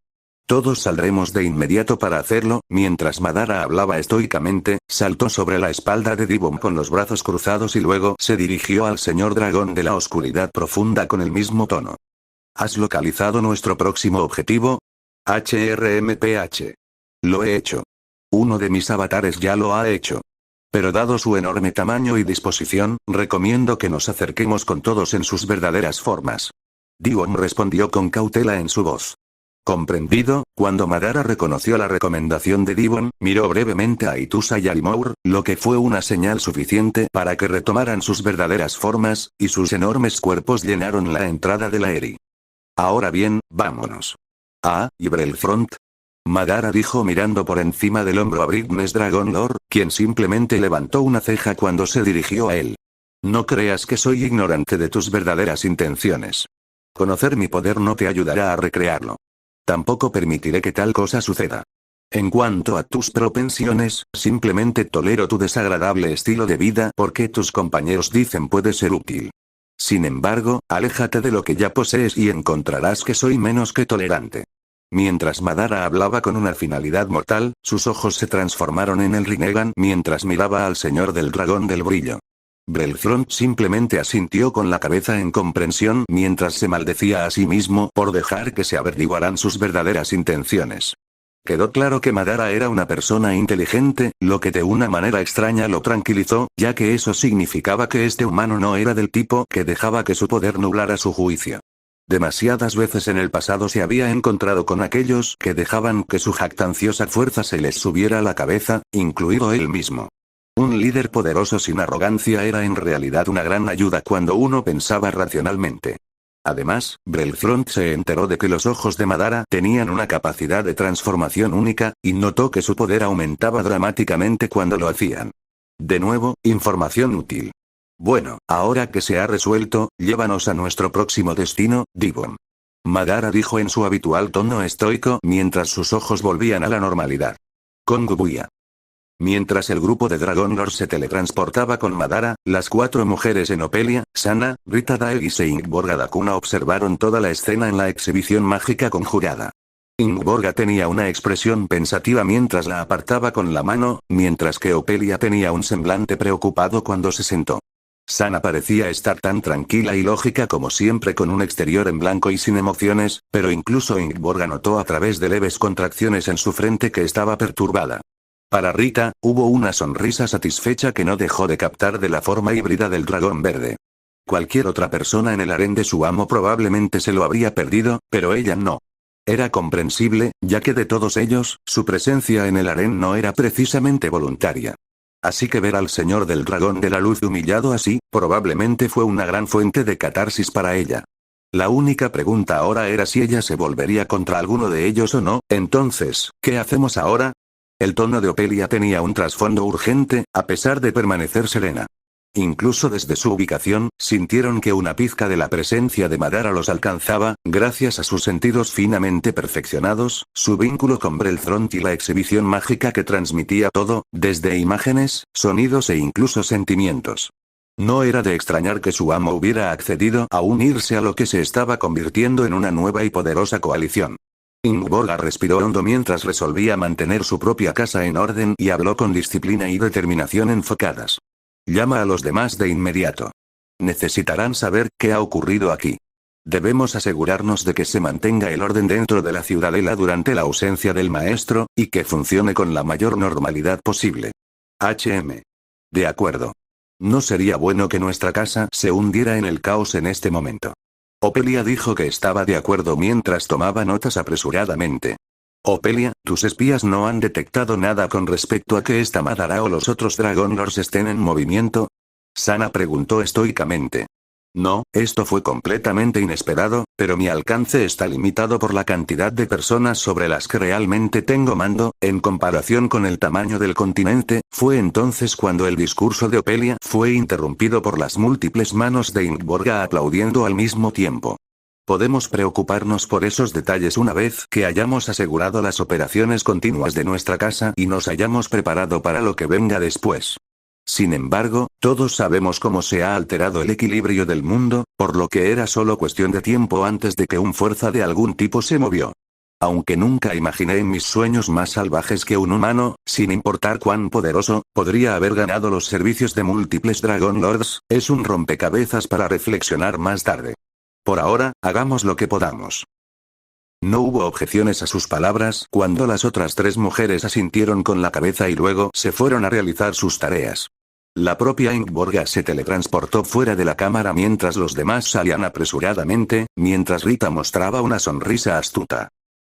Todos saldremos de inmediato para hacerlo. Mientras Madara hablaba estoicamente, saltó sobre la espalda de Dibom con los brazos cruzados y luego se dirigió al señor dragón de la oscuridad profunda con el mismo tono. ¿Has localizado nuestro próximo objetivo? HRMPH. Lo he hecho. Uno de mis avatares ya lo ha hecho. Pero dado su enorme tamaño y disposición, recomiendo que nos acerquemos con todos en sus verdaderas formas. Dibom respondió con cautela en su voz. Comprendido. Cuando Madara reconoció la recomendación de Dibom, miró brevemente a Aitusa y Arimour, lo que fue una señal suficiente para que retomaran sus verdaderas formas, y sus enormes cuerpos llenaron la entrada de la Eri. Ahora bien, vámonos. ¿Y Belthron? Madara dijo mirando por encima del hombro a Brightness Dragon Lord, quien simplemente levantó una ceja cuando se dirigió a él. No creas que soy ignorante de tus verdaderas intenciones. Conocer mi poder no te ayudará a recrearlo. Tampoco permitiré que tal cosa suceda. En cuanto a tus propensiones, simplemente tolero tu desagradable estilo de vida porque tus compañeros dicen puede ser útil. Sin embargo, aléjate de lo que ya posees y encontrarás que soy menos que tolerante. Mientras Madara hablaba con una finalidad mortal, sus ojos se transformaron en el Rinnegan mientras miraba al señor del dragón del brillo. Belthron simplemente asintió con la cabeza en comprensión mientras se maldecía a sí mismo por dejar que se averiguaran sus verdaderas intenciones. Quedó claro que Madara era una persona inteligente, lo que de una manera extraña lo tranquilizó, ya que eso significaba que este humano no era del tipo que dejaba que su poder nublara su juicio. Demasiadas veces en el pasado se había encontrado con aquellos que dejaban que su jactanciosa fuerza se les subiera a la cabeza, incluido él mismo. Un líder poderoso sin arrogancia era en realidad una gran ayuda cuando uno pensaba racionalmente. Además, Belthron se enteró de que los ojos de Madara tenían una capacidad de transformación única, y notó que su poder aumentaba dramáticamente cuando lo hacían. De nuevo, información útil. Bueno, ahora que se ha resuelto, llévanos a nuestro próximo destino, Dibom. Madara dijo en su habitual tono estoico mientras sus ojos volvían a la normalidad. Con Gubuya. Mientras el grupo de Dragon Lord se teletransportaba con Madara, las 4 mujeres en Opelia, Sana, Rita Daeghis e Ingborga Dakuna observaron toda la escena en la exhibición mágica conjurada. Ingborga tenía una expresión pensativa mientras la apartaba con la mano, mientras que Opelia tenía un semblante preocupado cuando se sentó. Sana parecía estar tan tranquila y lógica como siempre con un exterior en blanco y sin emociones, pero incluso Ingborga notó a través de leves contracciones en su frente que estaba perturbada. Para Rita, hubo una sonrisa satisfecha que no dejó de captar de la forma híbrida del dragón verde. Cualquier otra persona en el harén de su amo probablemente se lo habría perdido, pero ella no. Era comprensible, ya que de todos ellos, su presencia en el harén no era precisamente voluntaria. Así que ver al señor del dragón de la luz humillado así, probablemente fue una gran fuente de catarsis para ella. La única pregunta ahora era si ella se volvería contra alguno de ellos o no. Entonces, ¿qué hacemos ahora? El tono de Opelia tenía un trasfondo urgente, a pesar de permanecer serena. Incluso desde su ubicación, sintieron que una pizca de la presencia de Madara los alcanzaba, gracias a sus sentidos finamente perfeccionados, su vínculo con Belthron y la exhibición mágica que transmitía todo, desde imágenes, sonidos e incluso sentimientos. No era de extrañar que su amo hubiera accedido a unirse a lo que se estaba convirtiendo en una nueva y poderosa coalición. Ingborga respiró hondo mientras resolvía mantener su propia casa en orden y habló con disciplina y determinación enfocadas. Llama a los demás de inmediato. Necesitarán saber qué ha ocurrido aquí. Debemos asegurarnos de que se mantenga el orden dentro de la ciudadela durante la ausencia del maestro, y que funcione con la mayor normalidad posible. HM. De acuerdo. No sería bueno que nuestra casa se hundiera en el caos en este momento. Opelia dijo que estaba de acuerdo mientras tomaba notas apresuradamente. Opelia, tus espías no han detectado nada con respecto a que esta Madara o los otros Dragon Lords estén en movimiento. Sana preguntó estoicamente. No, esto fue completamente inesperado, pero mi alcance está limitado por la cantidad de personas sobre las que realmente tengo mando, en comparación con el tamaño del continente. Fue entonces cuando el discurso de Opelia fue interrumpido por las múltiples manos de Ingborga aplaudiendo al mismo tiempo. Podemos preocuparnos por esos detalles una vez que hayamos asegurado las operaciones continuas de nuestra casa y nos hayamos preparado para lo que venga después. Sin embargo, todos sabemos cómo se ha alterado el equilibrio del mundo, por lo que era solo cuestión de tiempo antes de que una fuerza de algún tipo se movió. Aunque nunca imaginé en mis sueños más salvajes que un humano, sin importar cuán poderoso, podría haber ganado los servicios de múltiples Dragon Lords, es un rompecabezas para reflexionar más tarde. Por ahora, hagamos lo que podamos. No hubo objeciones a sus palabras cuando las otras tres mujeres asintieron con la cabeza y luego se fueron a realizar sus tareas. La propia Ingborga se teletransportó fuera de la cámara mientras los demás salían apresuradamente, mientras Rita mostraba una sonrisa astuta.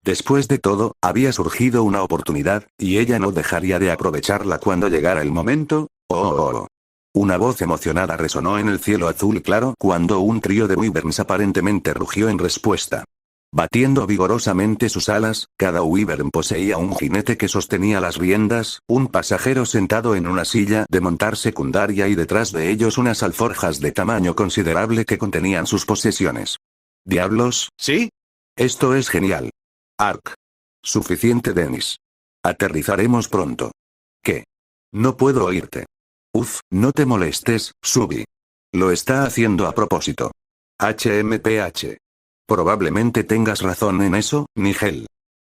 Después de todo, había surgido una oportunidad, y ella no dejaría de aprovecharla cuando llegara el momento. ¡Oh! Una voz emocionada resonó en el cielo azul claro cuando un trío de wyverns aparentemente rugió en respuesta. Batiendo vigorosamente sus alas, cada wyvern poseía un jinete que sostenía las riendas, un pasajero sentado en una silla de montar secundaria y detrás de ellos unas alforjas de tamaño considerable que contenían sus posesiones. ¿Diablos? ¿Sí? Esto es genial. Ark. Suficiente, Dennis. Aterrizaremos pronto. ¿Qué? No puedo oírte. Uf, no te molestes, Subi. Lo está haciendo a propósito. HMPH. Probablemente tengas razón en eso, Nigel.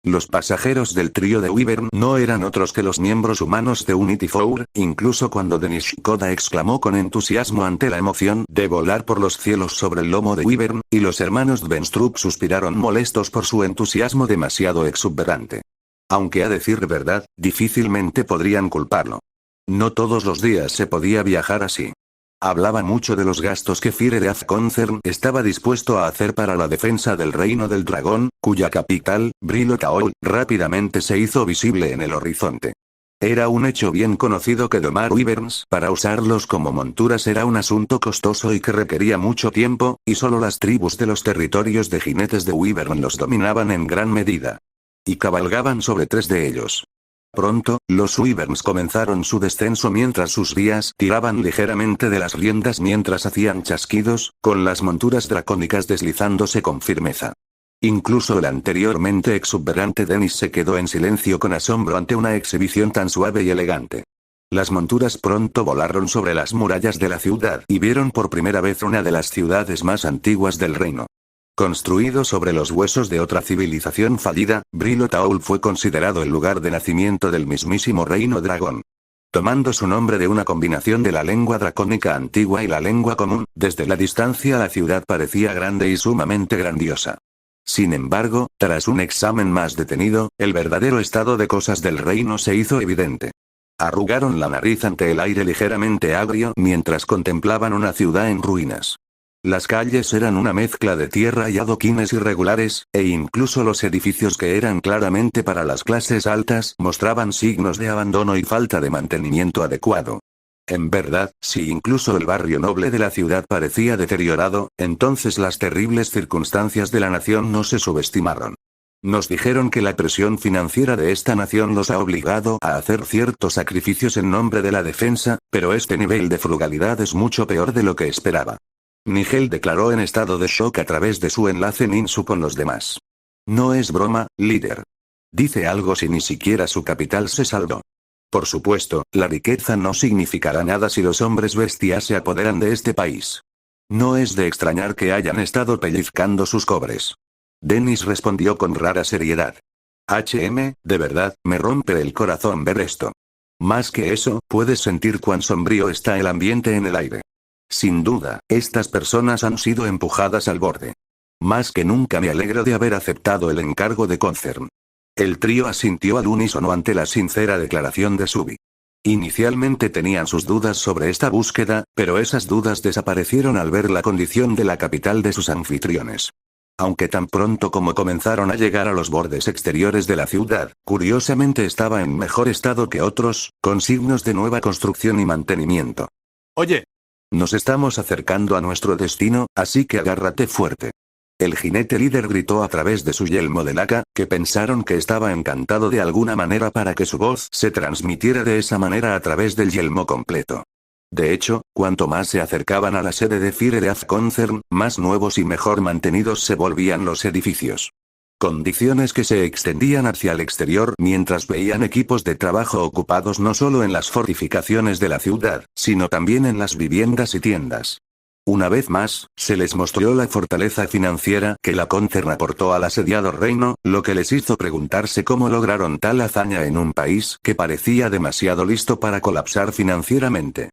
Los pasajeros del trío de Wyvern no eran otros que los miembros humanos de Unity 4, incluso cuando Dennis Koda exclamó con entusiasmo ante la emoción de volar por los cielos sobre el lomo de Wyvern, y los hermanos Dvenstrup suspiraron molestos por su entusiasmo demasiado exuberante. Aunque a decir verdad, difícilmente podrían culparlo. No todos los días se podía viajar así. Hablaba mucho de los gastos que Fire de Concern estaba dispuesto a hacer para la defensa del Reino del Dragón, cuya capital, Brilotaol, rápidamente se hizo visible en el horizonte. Era un hecho bien conocido que domar wyverns para usarlos como monturas era un asunto costoso y que requería mucho tiempo, y solo las tribus de los territorios de jinetes de wyvern los dominaban en gran medida. Y cabalgaban sobre tres de ellos. Pronto, los wyverns comenzaron su descenso mientras sus vías tiraban ligeramente de las riendas mientras hacían chasquidos, con las monturas dracónicas deslizándose con firmeza. Incluso el anteriormente exuberante Dennis se quedó en silencio con asombro ante una exhibición tan suave y elegante. Las monturas pronto volaron sobre las murallas de la ciudad y vieron por primera vez una de las ciudades más antiguas del reino. Construido sobre los huesos de otra civilización fallida, Brilotaol fue considerado el lugar de nacimiento del mismísimo reino dragón. Tomando su nombre de una combinación de la lengua dracónica antigua y la lengua común, desde la distancia la ciudad parecía grande y sumamente grandiosa. Sin embargo, tras un examen más detenido, el verdadero estado de cosas del reino se hizo evidente. Arrugaron la nariz ante el aire ligeramente agrio mientras contemplaban una ciudad en ruinas. Las calles eran una mezcla de tierra y adoquines irregulares, e incluso los edificios que eran claramente para las clases altas mostraban signos de abandono y falta de mantenimiento adecuado. En verdad, si incluso el barrio noble de la ciudad parecía deteriorado, entonces las terribles circunstancias de la nación no se subestimaron. Nos dijeron que la presión financiera de esta nación los ha obligado a hacer ciertos sacrificios en nombre de la defensa, pero este nivel de frugalidad es mucho peor de lo que esperaba. Nigel declaró en estado de shock a través de su enlace Ninsu con los demás. No es broma, líder. Dice algo si ni siquiera su capital se saldó. Por supuesto, la riqueza no significará nada si los hombres bestias se apoderan de este país. No es de extrañar que hayan estado pellizcando sus cobres. Dennis respondió con rara seriedad. De verdad, me rompe el corazón ver esto. Más que eso, puedes sentir cuán sombrío está el ambiente en el aire. Sin duda, estas personas han sido empujadas al borde. Más que nunca me alegro de haber aceptado el encargo de Concern. El trío asintió al unísono ante la sincera declaración de Subi. Inicialmente tenían sus dudas sobre esta búsqueda, pero esas dudas desaparecieron al ver la condición de la capital de sus anfitriones. Aunque tan pronto como comenzaron a llegar a los bordes exteriores de la ciudad, curiosamente estaba en mejor estado que otros, con signos de nueva construcción y mantenimiento. Oye, Nos estamos acercando a nuestro destino, así que agárrate fuerte. El jinete líder gritó a través de su yelmo de laca, que pensaron que estaba encantado de alguna manera para que su voz se transmitiera de esa manera a través del yelmo completo. De hecho, cuanto más se acercaban a la sede de Firedeath Concern, más nuevos y mejor mantenidos se volvían los edificios. Condiciones que se extendían hacia el exterior mientras veían equipos de trabajo ocupados no solo en las fortificaciones de la ciudad, sino también en las viviendas y tiendas. Una vez más, se les mostró la fortaleza financiera que la Concern aportó al asediado reino, lo que les hizo preguntarse cómo lograron tal hazaña en un país que parecía demasiado listo para colapsar financieramente.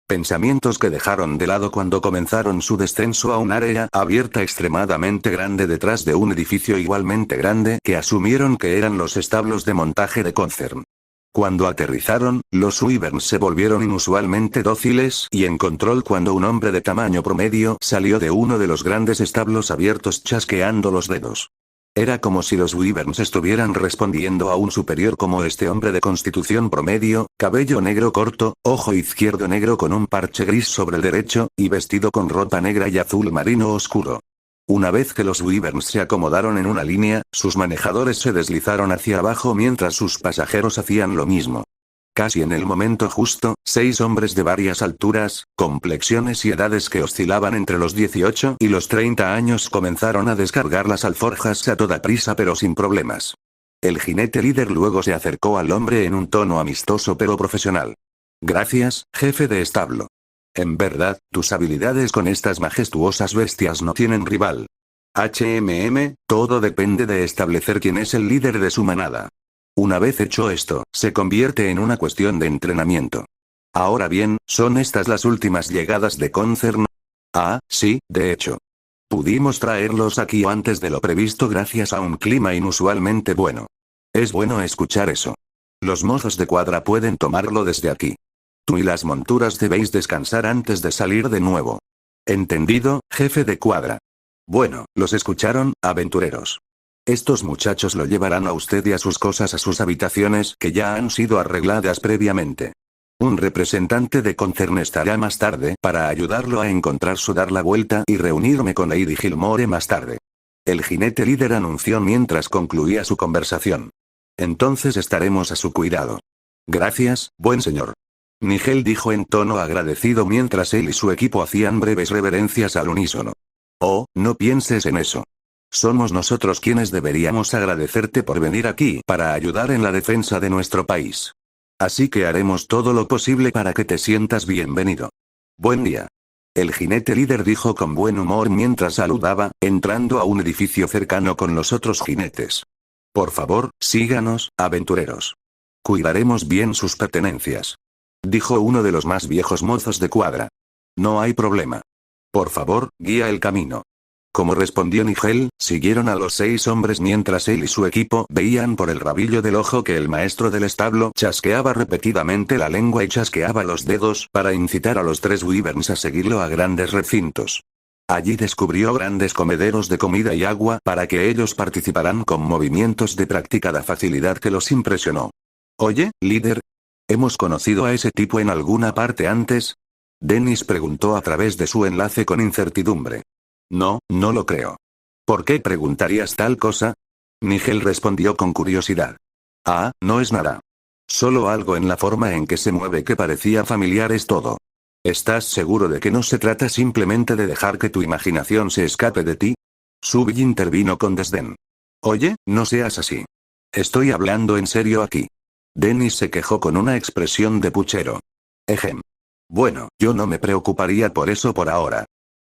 Pensamientos que dejaron de lado cuando comenzaron su descenso a un área abierta extremadamente grande detrás de un edificio igualmente grande que asumieron que eran los establos de montaje de Concern. Cuando aterrizaron, los Wyverns se volvieron inusualmente dóciles y en control cuando un hombre de tamaño promedio salió de uno de los grandes establos abiertos chasqueando los dedos. Era como si los Wyverns estuvieran respondiendo a un superior como este hombre de constitución promedio, cabello negro corto, ojo izquierdo negro con un parche gris sobre el derecho, y vestido con ropa negra y azul marino oscuro. Una vez que los Wyverns se acomodaron en una línea, sus manejadores se deslizaron hacia abajo mientras sus pasajeros hacían lo mismo. Casi en el momento justo, 6 hombres de varias alturas, complexiones y edades que oscilaban entre los 18 y los 30 años comenzaron a descargar las alforjas a toda prisa pero sin problemas. El jinete líder luego se acercó al hombre en un tono amistoso pero profesional. Gracias, jefe de establo. En verdad, tus habilidades con estas majestuosas bestias no tienen rival. Todo depende de establecer quién es el líder de su manada. Una vez hecho esto, se convierte en una cuestión de entrenamiento. Ahora bien, ¿son estas las últimas llegadas de Concern? Ah, sí, de hecho. Pudimos traerlos aquí antes de lo previsto gracias a un clima inusualmente bueno. Es bueno escuchar eso. Los mozos de cuadra pueden tomarlo desde aquí. Tú y las monturas debéis descansar antes de salir de nuevo. Entendido, jefe de cuadra. Bueno, los escucharon, aventureros. Estos muchachos lo llevarán a usted y a sus cosas a sus habitaciones que ya han sido arregladas previamente. Un representante de Concern estará más tarde para ayudarlo a encontrar su dar la vuelta y reunirme con Lady Gilmore más tarde. El jinete líder anunció mientras concluía su conversación. Entonces estaremos a su cuidado. Gracias, buen señor. Nigel dijo en tono agradecido mientras él y su equipo hacían breves reverencias al unísono. Oh, no pienses en eso. Somos nosotros quienes deberíamos agradecerte por venir aquí para ayudar en la defensa de nuestro país. Así que haremos todo lo posible para que te sientas bienvenido. Buen día. El jinete líder dijo con buen humor mientras saludaba, entrando a un edificio cercano con los otros jinetes. Por favor, síganos, aventureros. Cuidaremos bien sus pertenencias. Dijo uno de los más viejos mozos de cuadra. No hay problema. Por favor, guía el camino. Como respondió Nigel, siguieron a los 6 hombres mientras él y su equipo veían por el rabillo del ojo que el maestro del establo chasqueaba repetidamente la lengua y chasqueaba los dedos para incitar a los 3 Wyverns a seguirlo a grandes recintos. Allí descubrió grandes comederos de comida y agua para que ellos participaran con movimientos de practicada facilidad que los impresionó. Oye, líder. ¿Hemos conocido a ese tipo en alguna parte antes? Dennis preguntó a través de su enlace con incertidumbre. No, no lo creo. ¿Por qué preguntarías tal cosa? Nigel respondió con curiosidad. Ah, no es nada. Solo algo en la forma en que se mueve que parecía familiar es todo. ¿Estás seguro de que no se trata simplemente de dejar que tu imaginación se escape de ti? Subi intervino con desdén. Oye, no seas así. Estoy hablando en serio aquí. Dennis se quejó con una expresión de puchero. Ejem. Bueno, yo no me preocuparía por eso por ahora.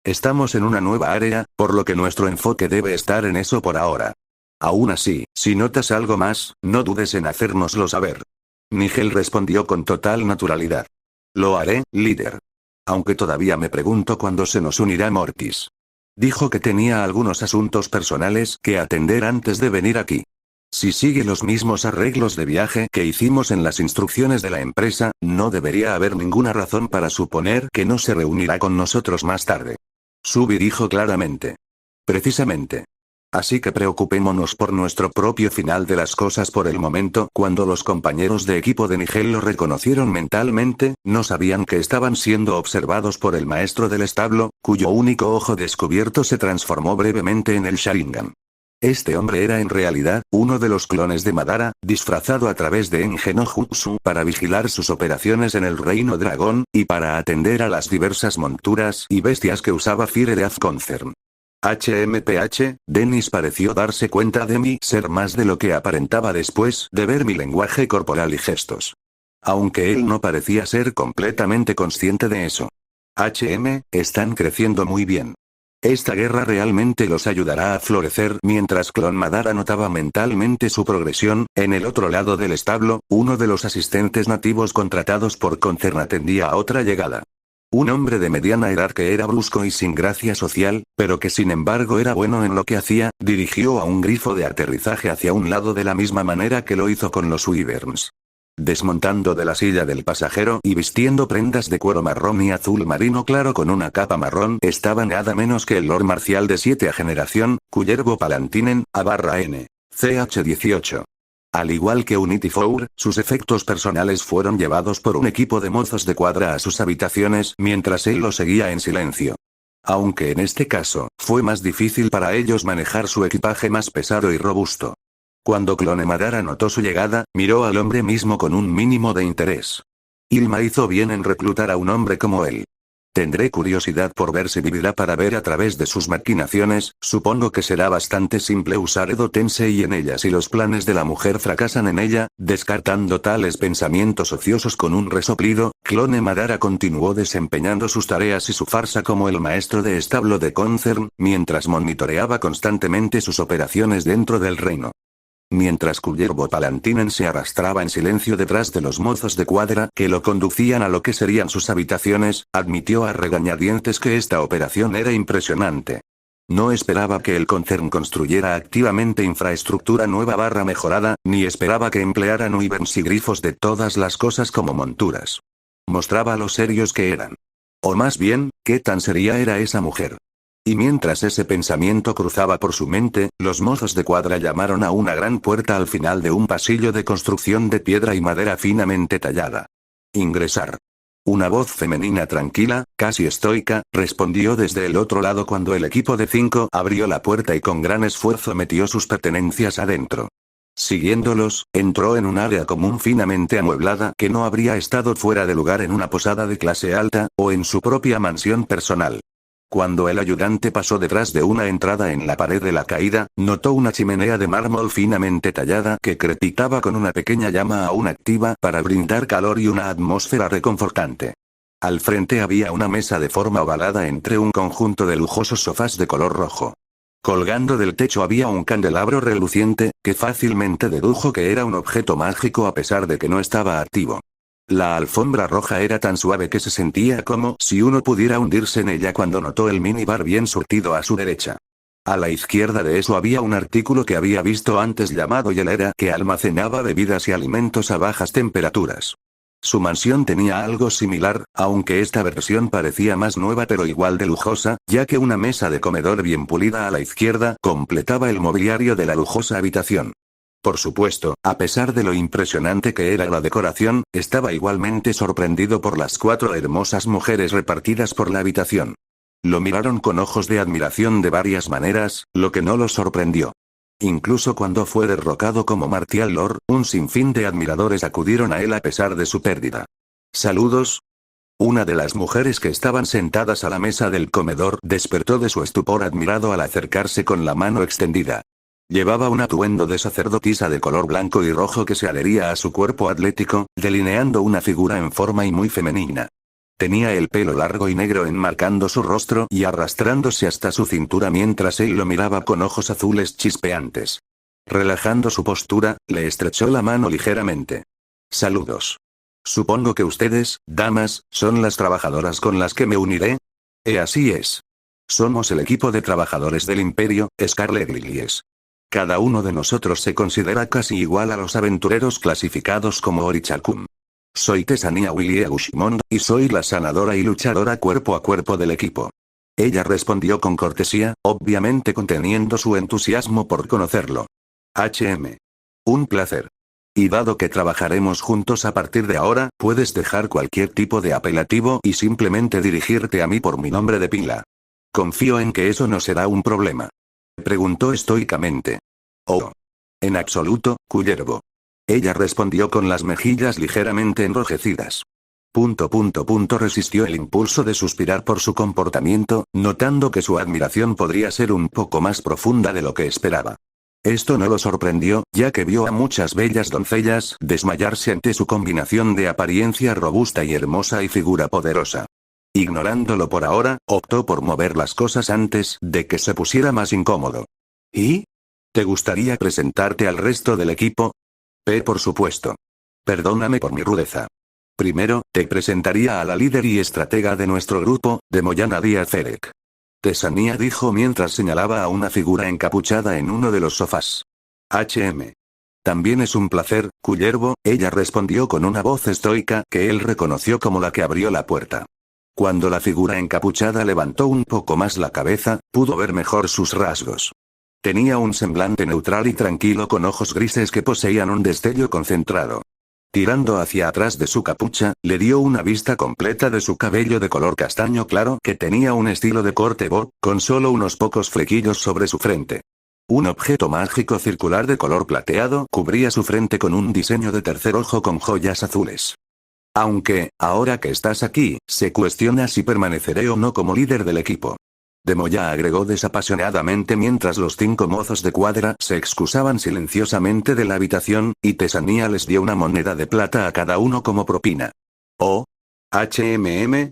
Estamos en una nueva área, por lo que nuestro enfoque debe estar en eso por ahora. Aún así, si notas algo más, no dudes en hacérnoslo saber. Nigel respondió con total naturalidad. Lo haré, líder. Aunque todavía me pregunto cuándo se nos unirá Mortis. Dijo que tenía algunos asuntos personales que atender antes de venir aquí. Si sigue los mismos arreglos de viaje que hicimos en las instrucciones de la empresa, no debería haber ninguna razón para suponer que no se reunirá con nosotros más tarde. Subi dijo claramente. Precisamente. Así que preocupémonos por nuestro propio final de las cosas por el momento. Cuando los compañeros de equipo de Nigel lo reconocieron mentalmente, no sabían que estaban siendo observados por el maestro del establo, cuyo único ojo descubierto se transformó brevemente en el Sharingan. Este hombre era en realidad, uno de los clones de Madara, disfrazado a través de Engen no Jutsu para vigilar sus operaciones en el Reino Dragón, y para atender a las diversas monturas y bestias que usaba Fire Death Concern. HMPH, Dennis pareció darse cuenta de mi ser más de lo que aparentaba después de ver mi lenguaje corporal y gestos. Aunque él no parecía ser completamente consciente de eso. Están creciendo muy bien. Esta guerra realmente los ayudará a florecer. Mientras Clon Madara notaba mentalmente su progresión, en el otro lado del establo, uno de los asistentes nativos contratados por Concern atendía a otra llegada. Un hombre de mediana edad que era brusco y sin gracia social, pero que sin embargo era bueno en lo que hacía, dirigió a un grifo de aterrizaje hacia un lado de la misma manera que lo hizo con los Wyverns. Desmontando de la silla del pasajero y vistiendo prendas de cuero marrón y azul marino claro con una capa marrón, estaba nada menos que el Lord Marcial de 7ª generación, Kullervo Palantinen, A/N. CH-18. Al igual que Unity 4, sus efectos personales fueron llevados por un equipo de mozos de cuadra a sus habitaciones mientras él lo seguía en silencio. Aunque en este caso, fue más difícil para ellos manejar su equipaje más pesado y robusto. Cuando Clone Madara notó su llegada, miró al hombre mismo con un mínimo de interés. Ilma hizo bien en reclutar a un hombre como él. Tendré curiosidad por ver si vivirá para ver a través de sus maquinaciones. Supongo que será bastante simple usar Edo Tensei en ella si los planes de la mujer fracasan en ella. Descartando tales pensamientos ociosos con un resoplido, Clone Madara continuó desempeñando sus tareas y su farsa como el maestro de establo de Concern, mientras monitoreaba constantemente sus operaciones dentro del reino. Mientras Kullervo Palantinen se arrastraba en silencio detrás de los mozos de cuadra que lo conducían a lo que serían sus habitaciones, admitió a regañadientes que esta operación era impresionante. No esperaba que el Concern construyera activamente infraestructura nueva mejorada, ni esperaba que emplearan Wyverns y grifos de todas las cosas como monturas. Mostraba lo serios que eran. O más bien, qué tan seria era esa mujer. Y mientras ese pensamiento cruzaba por su mente, los mozos de cuadra llamaron a una gran puerta al final de un pasillo de construcción de piedra y madera finamente tallada. Ingresar. Una voz femenina tranquila, casi estoica, respondió desde el otro lado cuando el equipo de 5 abrió la puerta y con gran esfuerzo metió sus pertenencias adentro. Siguiéndolos, entró en un área común finamente amueblada que no habría estado fuera de lugar en una posada de clase alta, o en su propia mansión personal. Cuando el ayudante pasó detrás de una entrada en la pared de la caída, notó una chimenea de mármol finamente tallada que crepitaba con una pequeña llama aún activa para brindar calor y una atmósfera reconfortante. Al frente había una mesa de forma ovalada entre un conjunto de lujosos sofás de color rojo. Colgando del techo había un candelabro reluciente, que fácilmente dedujo que era un objeto mágico a pesar de que no estaba activo. La alfombra roja era tan suave que se sentía como si uno pudiera hundirse en ella cuando notó el minibar bien surtido a su derecha. A la izquierda de eso había un artículo que había visto antes llamado hielera que almacenaba bebidas y alimentos a bajas temperaturas. Su mansión tenía algo similar, aunque esta versión parecía más nueva pero igual de lujosa, ya que una mesa de comedor bien pulida a la izquierda completaba el mobiliario de la lujosa habitación. Por supuesto, a pesar de lo impresionante que era la decoración, estaba igualmente sorprendido por las 4 hermosas mujeres repartidas por la habitación. Lo miraron con ojos de admiración de varias maneras, lo que no los sorprendió. Incluso cuando fue derrocado como Martial Lord, un sinfín de admiradores acudieron a él a pesar de su pérdida. ¿Saludos? Una de las mujeres que estaban sentadas a la mesa del comedor despertó de su estupor admirado al acercarse con la mano extendida. Llevaba un atuendo de sacerdotisa de color blanco y rojo que se adhería a su cuerpo atlético, delineando una figura en forma y muy femenina. Tenía el pelo largo y negro enmarcando su rostro y arrastrándose hasta su cintura mientras él lo miraba con ojos azules chispeantes. Relajando su postura, le estrechó la mano ligeramente. Saludos. Supongo que ustedes, damas, son las trabajadoras con las que me uniré. Así es. Somos el equipo de trabajadores del Imperio, Scarlet Lilies. Cada uno de nosotros se considera casi igual a los aventureros clasificados como Orichakun. Soy Tessania Willie Gushimond, y soy la sanadora y luchadora cuerpo a cuerpo del equipo. Ella respondió con cortesía, obviamente conteniendo su entusiasmo por conocerlo. Un placer. Y dado que trabajaremos juntos a partir de ahora, puedes dejar cualquier tipo de apelativo y simplemente dirigirte a mí por mi nombre de pila. Confío en que eso no será un problema. Preguntó estoicamente. Oh. En absoluto, Kullervo. Ella respondió con las mejillas ligeramente enrojecidas. Resistió el impulso de suspirar por su comportamiento, notando que su admiración podría ser un poco más profunda de lo que esperaba. Esto no lo sorprendió, ya que vio a muchas bellas doncellas desmayarse ante su combinación de apariencia robusta y hermosa y figura poderosa. Ignorándolo por ahora, optó por mover las cosas antes de que se pusiera más incómodo. ¿Y? ¿Te gustaría presentarte al resto del equipo? Por supuesto. Perdóname por mi rudeza. Primero, te presentaría a la líder y estratega de nuestro grupo, Demoyana Díaz Ferek. Tessania dijo mientras señalaba a una figura encapuchada en uno de los sofás. También es un placer, Kullervo, ella respondió con una voz estoica que él reconoció como la que abrió la puerta. Cuando la figura encapuchada levantó un poco más la cabeza, pudo ver mejor sus rasgos. Tenía un semblante neutral y tranquilo con ojos grises que poseían un destello concentrado. Tirando hacia atrás de su capucha, le dio una vista completa de su cabello de color castaño claro que tenía un estilo de corte bob, con solo unos pocos flequillos sobre su frente. Un objeto mágico circular de color plateado cubría su frente con un diseño de tercer ojo con joyas azules. Aunque, ahora que estás aquí, se cuestiona si permaneceré o no como líder del equipo. Demoya agregó desapasionadamente mientras los 5 mozos de cuadra se excusaban silenciosamente de la habitación, y Tessania les dio una moneda de plata a cada uno como propina. Oh.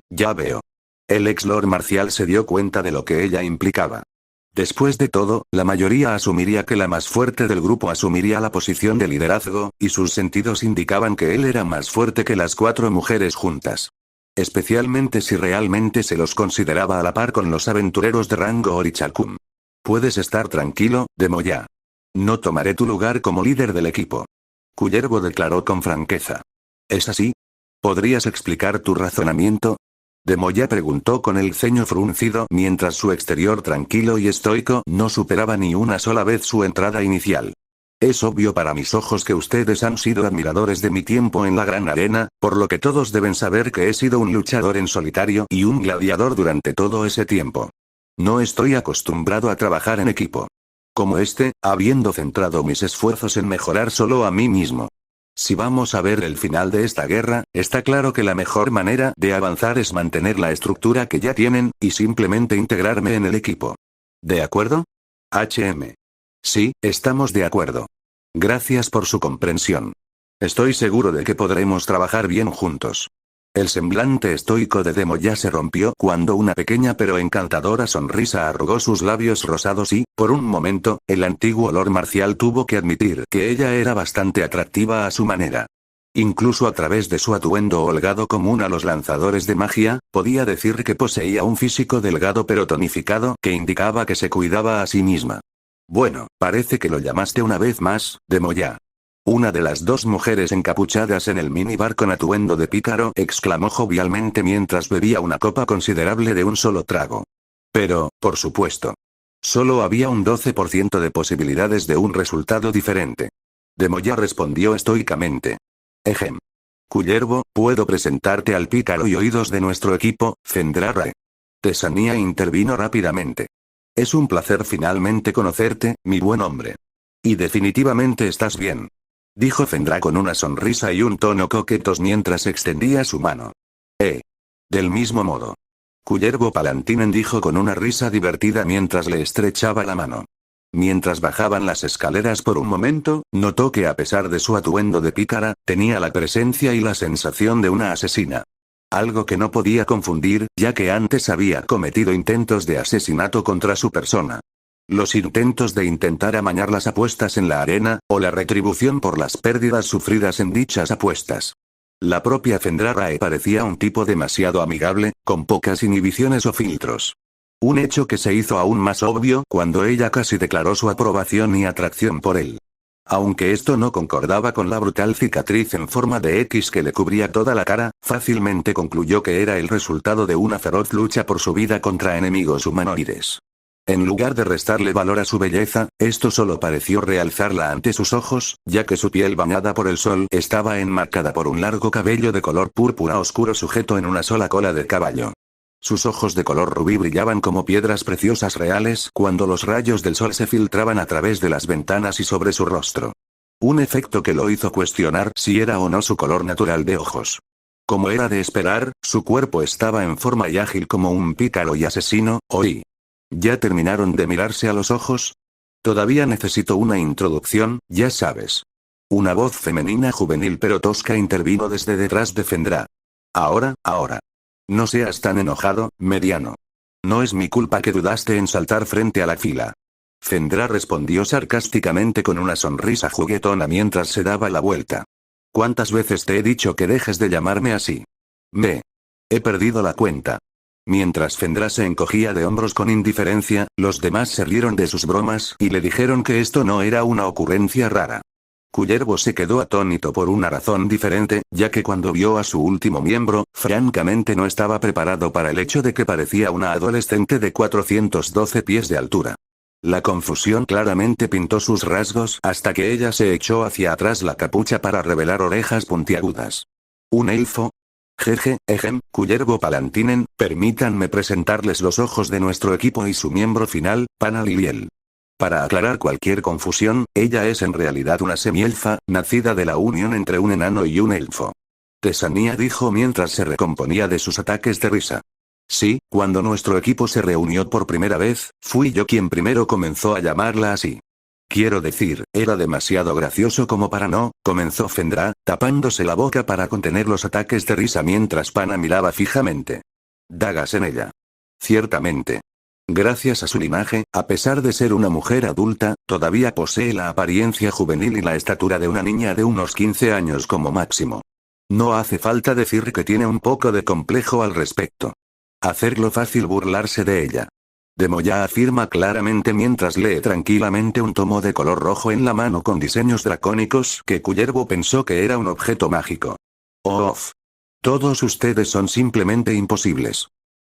Ya veo. El ex Lord Marcial se dio cuenta de lo que ella implicaba. Después de todo, la mayoría asumiría que la más fuerte del grupo asumiría la posición de liderazgo, y sus sentidos indicaban que él era más fuerte que las 4 mujeres juntas. Especialmente si realmente se los consideraba a la par con los aventureros de rango Orichakun. Puedes estar tranquilo, Demoya. No tomaré tu lugar como líder del equipo. Kullervo declaró con franqueza. ¿Es así? ¿Podrías explicar tu razonamiento? Demoya preguntó con el ceño fruncido mientras su exterior tranquilo y estoico no superaba ni una sola vez su entrada inicial. Es obvio para mis ojos que ustedes han sido admiradores de mi tiempo en la Gran Arena, por lo que todos deben saber que he sido un luchador en solitario y un gladiador durante todo ese tiempo. No estoy acostumbrado a trabajar en equipo. Como habiendo centrado mis esfuerzos en mejorar solo a mí mismo. Si vamos a ver el final de esta guerra, está claro que la mejor manera de avanzar es mantener la estructura que ya tienen, y simplemente integrarme en el equipo. ¿De acuerdo? Sí, estamos de acuerdo. Gracias por su comprensión. Estoy seguro de que podremos trabajar bien juntos. El semblante estoico de Demoya se rompió cuando una pequeña pero encantadora sonrisa arrugó sus labios rosados y, por un momento, el antiguo Lord Marcial tuvo que admitir que ella era bastante atractiva a su manera. Incluso a través de su atuendo holgado común a los lanzadores de magia, podía decir que poseía un físico delgado pero tonificado que indicaba que se cuidaba a sí misma. Bueno, parece que lo llamaste una vez más, Demoya. Una de las 2 mujeres encapuchadas en el minibar con atuendo de pícaro exclamó jovialmente mientras bebía una copa considerable de un solo trago. Pero, por supuesto. Solo había un 12% de posibilidades de un resultado diferente. Demoya respondió estoicamente. Kullervo, puedo presentarte al pícaro y oídos de nuestro equipo, Fendrarrae. Tessania intervino rápidamente. Es un placer finalmente conocerte, mi buen hombre. Y definitivamente estás bien. Dijo Fendra con una sonrisa y un tono coquetos mientras extendía su mano. Del mismo modo. Kullervo Palantinen dijo con una risa divertida mientras le estrechaba la mano. Mientras bajaban las escaleras por un momento, notó que a pesar de su atuendo de pícara, tenía la presencia y la sensación de una asesina. Algo que no podía confundir, ya que antes había cometido intentos de asesinato contra su persona. Los intentos de intentar amañar las apuestas en la arena, o la retribución por las pérdidas sufridas en dichas apuestas. La propia Fendra Rae parecía un tipo demasiado amigable, con pocas inhibiciones o filtros. Un hecho que se hizo aún más obvio cuando ella casi declaró su aprobación y atracción por él. Aunque esto no concordaba con la brutal cicatriz en forma de X que le cubría toda la cara, fácilmente concluyó que era el resultado de una feroz lucha por su vida contra enemigos humanoides. En lugar de restarle valor a su belleza, esto solo pareció realzarla ante sus ojos, ya que su piel bañada por el sol estaba enmarcada por un largo cabello de color púrpura oscuro sujeto en una sola cola de caballo. Sus ojos de color rubí brillaban como piedras preciosas reales cuando los rayos del sol se filtraban a través de las ventanas y sobre su rostro. Un efecto que lo hizo cuestionar si era o no su color natural de ojos. Como era de esperar, su cuerpo estaba en forma y ágil como un pícaro y asesino. Oí. ¿Ya terminaron de mirarse a los ojos? Todavía necesito una introducción, ya sabes. Una voz femenina juvenil pero tosca intervino desde detrás de Fendra. Ahora. No seas tan enojado, mediano. No es mi culpa que dudaste en saltar frente a la fila. Fendra respondió sarcásticamente con una sonrisa juguetona mientras se daba la vuelta. ¿Cuántas veces te he dicho que dejes de llamarme así? He perdido la cuenta. Mientras Fendra se encogía de hombros con indiferencia, los demás se rieron de sus bromas y le dijeron que esto no era una ocurrencia rara. Kullervo se quedó atónito por una razón diferente, ya que cuando vio a su último miembro, francamente no estaba preparado para el hecho de que parecía una adolescente de 412 pies de altura. La confusión claramente pintó sus rasgos hasta que ella se echó hacia atrás la capucha para revelar orejas puntiagudas. ¿Un elfo? Jeje, Kullervo Palantinen, permítanme presentarles los ojos de nuestro equipo y su miembro final, Pana Liliel. Para aclarar cualquier confusión, ella es en realidad una semielfa, nacida de la unión entre un enano y un elfo. Tesanía dijo mientras se recomponía de sus ataques de risa. Sí, cuando nuestro equipo se reunió por primera vez, fui yo quien primero comenzó a llamarla así. Quiero decir, era demasiado gracioso como para no, comenzó Fendra, tapándose la boca para contener los ataques de risa mientras Pana miraba fijamente. Dagas en ella. Ciertamente. Gracias a su linaje, a pesar de ser una mujer adulta, todavía posee la apariencia juvenil y la estatura de una niña de unos 15 años como máximo. No hace falta decir que tiene un poco de complejo al respecto. Hacerlo fácil burlarse de ella. Demoya afirma claramente mientras lee tranquilamente un tomo de color rojo en la mano con diseños dracónicos que Kullervo pensó que era un objeto mágico. ¡Off! Todos ustedes son simplemente imposibles.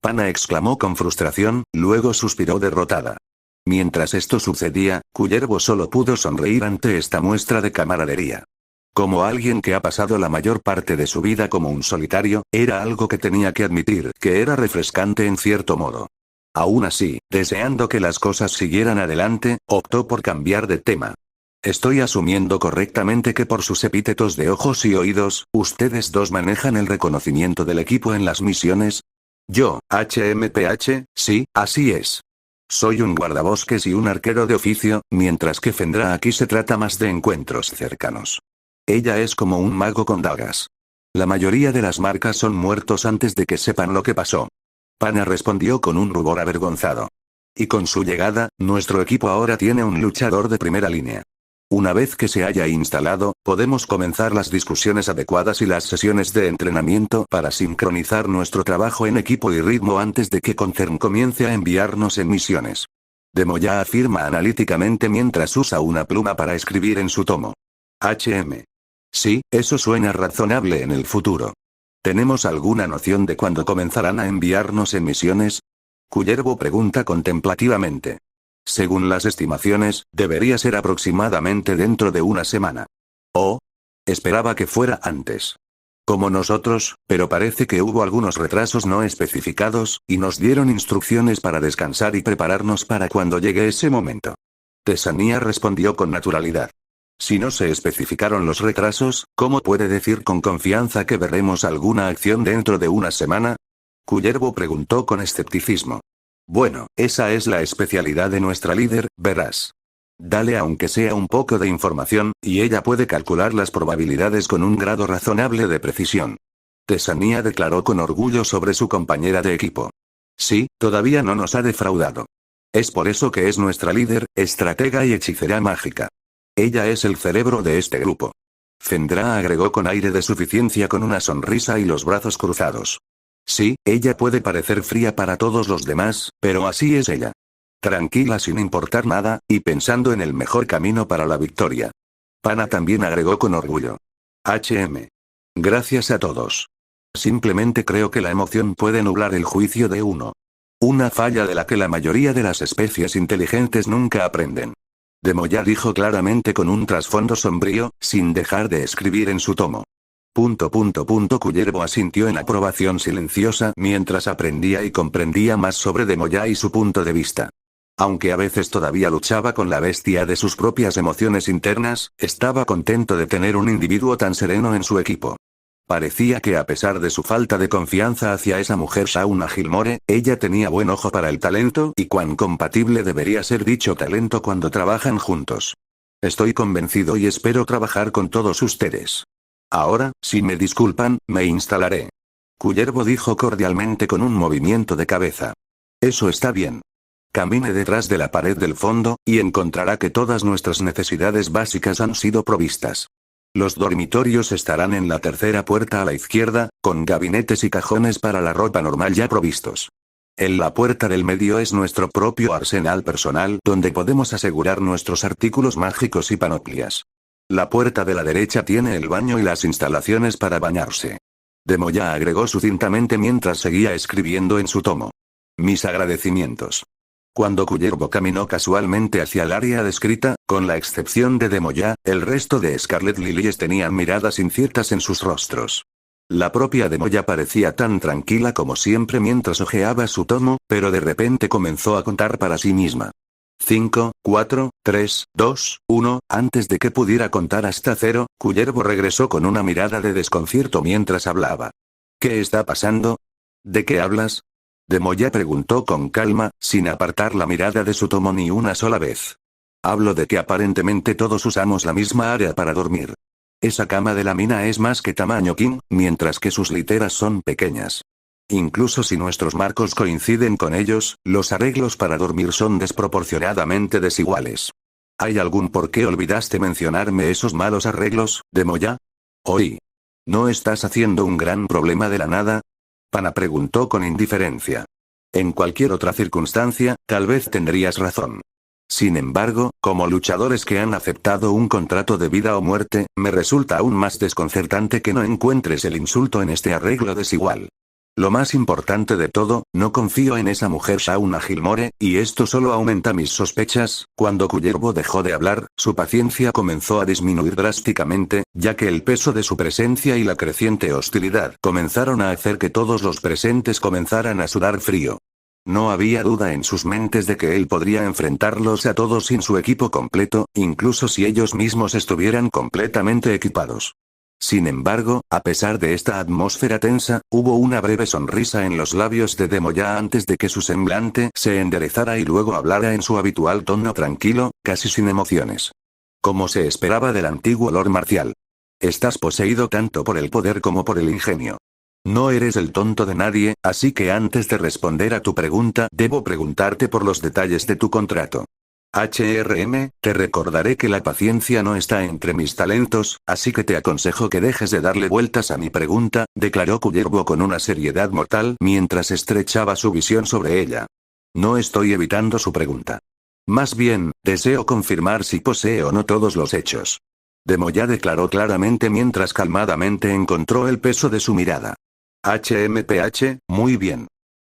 Pana exclamó con frustración, luego suspiró derrotada. Mientras esto sucedía, Kullervo solo pudo sonreír ante esta muestra de camaradería. Como alguien que ha pasado la mayor parte de su vida como un solitario, era algo que tenía que admitir que era refrescante en cierto modo. Aún así, deseando que las cosas siguieran adelante, optó por cambiar de tema. Estoy asumiendo correctamente que por sus epítetos de ojos y oídos, ustedes dos manejan el reconocimiento del equipo en las misiones. Yo, HMPH, sí, así es. Soy un guardabosques y un arquero de oficio, mientras que Fendra aquí se trata más de encuentros cercanos. Ella es como un mago con dagas. La mayoría de las marcas son muertos antes de que sepan lo que pasó. Pana respondió con un rubor avergonzado. Y con su llegada, nuestro equipo ahora tiene un luchador de primera línea. Una vez que se haya instalado, podemos comenzar las discusiones adecuadas y las sesiones de entrenamiento para sincronizar nuestro trabajo en equipo y ritmo antes de que Concern comience a enviarnos en misiones. Demoya afirma analíticamente mientras usa una pluma para escribir en su tomo. Sí, eso suena razonable en el futuro. ¿Tenemos alguna noción de cuándo comenzarán a enviarnos en misiones? Kullervo pregunta contemplativamente. Según las estimaciones, debería ser aproximadamente dentro de una semana. Oh. Esperaba que fuera antes. Como nosotros, pero parece que hubo algunos retrasos no especificados, y nos dieron instrucciones para descansar y prepararnos para cuando llegue ese momento. Tesanía respondió con naturalidad. Si no se especificaron los retrasos, ¿cómo puede decir con confianza que veremos alguna acción dentro de una semana? Kullervo preguntó con escepticismo. Bueno, esa es la especialidad de nuestra líder, verás. Dale aunque sea un poco de información, y ella puede calcular las probabilidades con un grado razonable de precisión. Tesanía declaró con orgullo sobre su compañera de equipo. Sí, todavía no nos ha defraudado. Es por eso que es nuestra líder, estratega y hechicera mágica. Ella es el cerebro de este grupo. Fendra agregó con aire de suficiencia con una sonrisa y los brazos cruzados. Sí, ella puede parecer fría para todos los demás, pero así es ella. Tranquila sin importar nada, y pensando en el mejor camino para la victoria. Pana también agregó con orgullo. Gracias a todos. Simplemente creo que la emoción puede nublar el juicio de uno. Una falla de la que la mayoría de las especies inteligentes nunca aprenden. Demoya dijo claramente con un trasfondo sombrío, sin dejar de escribir en su tomo. Cuyervo asintió en aprobación silenciosa mientras aprendía y comprendía más sobre Demoya y su punto de vista. Aunque a veces todavía luchaba con la bestia de sus propias emociones internas, estaba contento de tener un individuo tan sereno en su equipo. Parecía que a pesar de su falta de confianza hacia esa mujer Shauna Gilmore, ella tenía buen ojo para el talento y cuán compatible debería ser dicho talento cuando trabajan juntos. Estoy convencido y espero trabajar con todos ustedes. Ahora, si me disculpan, me instalaré. Cuyervo dijo cordialmente con un movimiento de cabeza. Eso está bien. Camine detrás de la pared del fondo, y encontrará que todas nuestras necesidades básicas han sido provistas. Los dormitorios estarán en la tercera puerta a la izquierda, con gabinetes y cajones para la ropa normal ya provistos. En la puerta del medio es nuestro propio arsenal personal donde podemos asegurar nuestros artículos mágicos y panoplias. La puerta de la derecha tiene el baño y las instalaciones para bañarse. Demoya agregó sucintamente mientras seguía escribiendo en su tomo. Mis agradecimientos. Cuando Cuyervo caminó casualmente hacia el área descrita, con la excepción de Demoya, el resto de Scarlet Lilies tenían miradas inciertas en sus rostros. La propia Demoya parecía tan tranquila como siempre mientras hojeaba su tomo, pero de repente comenzó a contar para sí misma. 5, 4, 3, 2, 1, antes de que pudiera contar hasta 0, Cuyervo regresó con una mirada de desconcierto mientras hablaba. ¿Qué está pasando? ¿De qué hablas? Demoya preguntó con calma, sin apartar la mirada de su tomo ni una sola vez. Hablo de que aparentemente todos usamos la misma área para dormir. Esa cama de la mina es más que tamaño king, mientras que sus literas son pequeñas. Incluso si nuestros marcos coinciden con ellos, los arreglos para dormir son desproporcionadamente desiguales. ¿Hay algún por qué olvidaste mencionarme esos malos arreglos, Demoya? Oí. ¿No estás haciendo un gran problema de la nada? Pana preguntó con indiferencia. En cualquier otra circunstancia, tal vez tendrías razón. Sin embargo, como luchadores que han aceptado un contrato de vida o muerte, me resulta aún más desconcertante que no encuentres el insulto en este arreglo desigual. Lo más importante de todo, no confío en esa mujer Shauna Gilmore, y esto solo aumenta mis sospechas. Cuando Cuyervo dejó de hablar, su paciencia comenzó a disminuir drásticamente, ya que el peso de su presencia y la creciente hostilidad comenzaron a hacer que todos los presentes comenzaran a sudar frío. No había duda en sus mentes de que él podría enfrentarlos a todos sin su equipo completo, incluso si ellos mismos estuvieran completamente equipados. Sin embargo, a pesar de esta atmósfera tensa, hubo una breve sonrisa en los labios de Demoya antes de que su semblante se enderezara y luego hablara en su habitual tono tranquilo, casi sin emociones. Como se esperaba del antiguo Lord Marcial. Estás poseído tanto por el poder como por el ingenio. No eres el tonto de nadie, así que antes de responder a tu pregunta, debo preguntarte por los detalles de tu contrato. Te recordaré que la paciencia no está entre mis talentos, así que te aconsejo que dejes de darle vueltas a mi pregunta, declaró Cuyervo con una seriedad mortal mientras estrechaba su visión sobre ella. No estoy evitando su pregunta. Más bien, deseo confirmar si posee o no todos los hechos. Demoya declaró claramente mientras calmadamente encontró el peso de su mirada. Muy bien.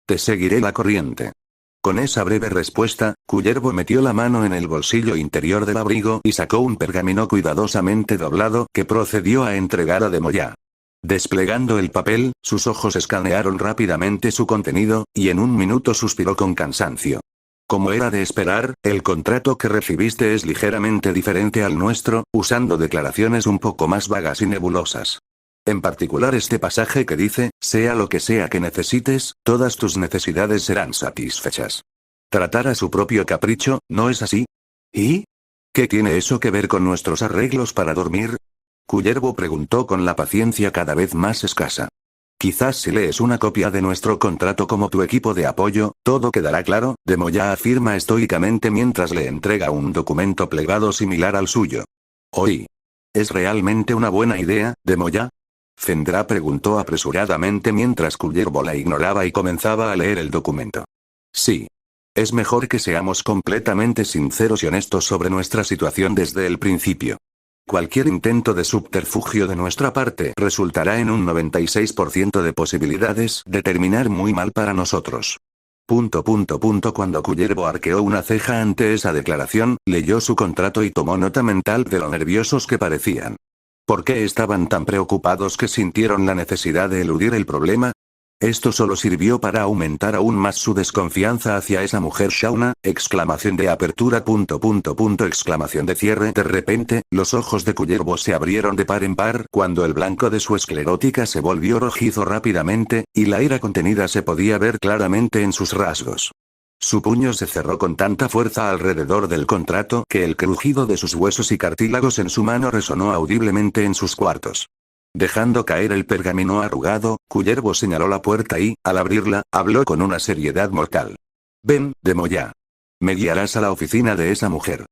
Te seguiré la corriente. Con esa breve respuesta, Cuyervo metió la mano en el bolsillo interior del abrigo y sacó un pergamino cuidadosamente doblado que procedió a entregar a Demoya. Desplegando el papel, sus ojos escanearon rápidamente su contenido, y en un minuto suspiró con cansancio. Como era de esperar, el contrato que recibiste es ligeramente diferente al nuestro, usando declaraciones un poco más vagas y nebulosas. En particular este pasaje que dice, sea lo que sea que necesites, todas tus necesidades serán satisfechas. Tratar a su propio capricho, ¿no es así? ¿Y? ¿Qué tiene eso que ver con nuestros arreglos para dormir? Cuyervo preguntó con la paciencia cada vez más escasa. Quizás si lees una copia de nuestro contrato como tu equipo de apoyo, todo quedará claro, Demoya afirma estoicamente mientras le entrega un documento plegado similar al suyo. Oí. ¿Es realmente una buena idea, Demoya? Fendra preguntó apresuradamente mientras Kullervo la ignoraba y comenzaba a leer el documento. Sí. Es mejor que seamos completamente sinceros y honestos sobre nuestra situación desde el principio. Cualquier intento de subterfugio de nuestra parte resultará en un 96% de posibilidades de terminar muy mal para nosotros. Cuando Kullervo arqueó una ceja ante esa declaración, leyó su contrato y tomó nota mental de lo nerviosos que parecían. ¿Por qué estaban tan preocupados que sintieron la necesidad de eludir el problema? Esto solo sirvió para aumentar aún más su desconfianza hacia esa mujer Shauna, exclamación de apertura. Exclamación de cierre. De repente, los ojos de Kullervo se abrieron de par en par cuando el blanco de su esclerótica se volvió rojizo rápidamente, y la ira contenida se podía ver claramente en sus rasgos. Su puño se cerró con tanta fuerza alrededor del contrato que el crujido de sus huesos y cartílagos en su mano resonó audiblemente en sus cuartos. Dejando caer el pergamino arrugado, Kullervo señaló la puerta y, al abrirla, habló con una seriedad mortal. Ven, Demoya. Me guiarás a la oficina de esa mujer.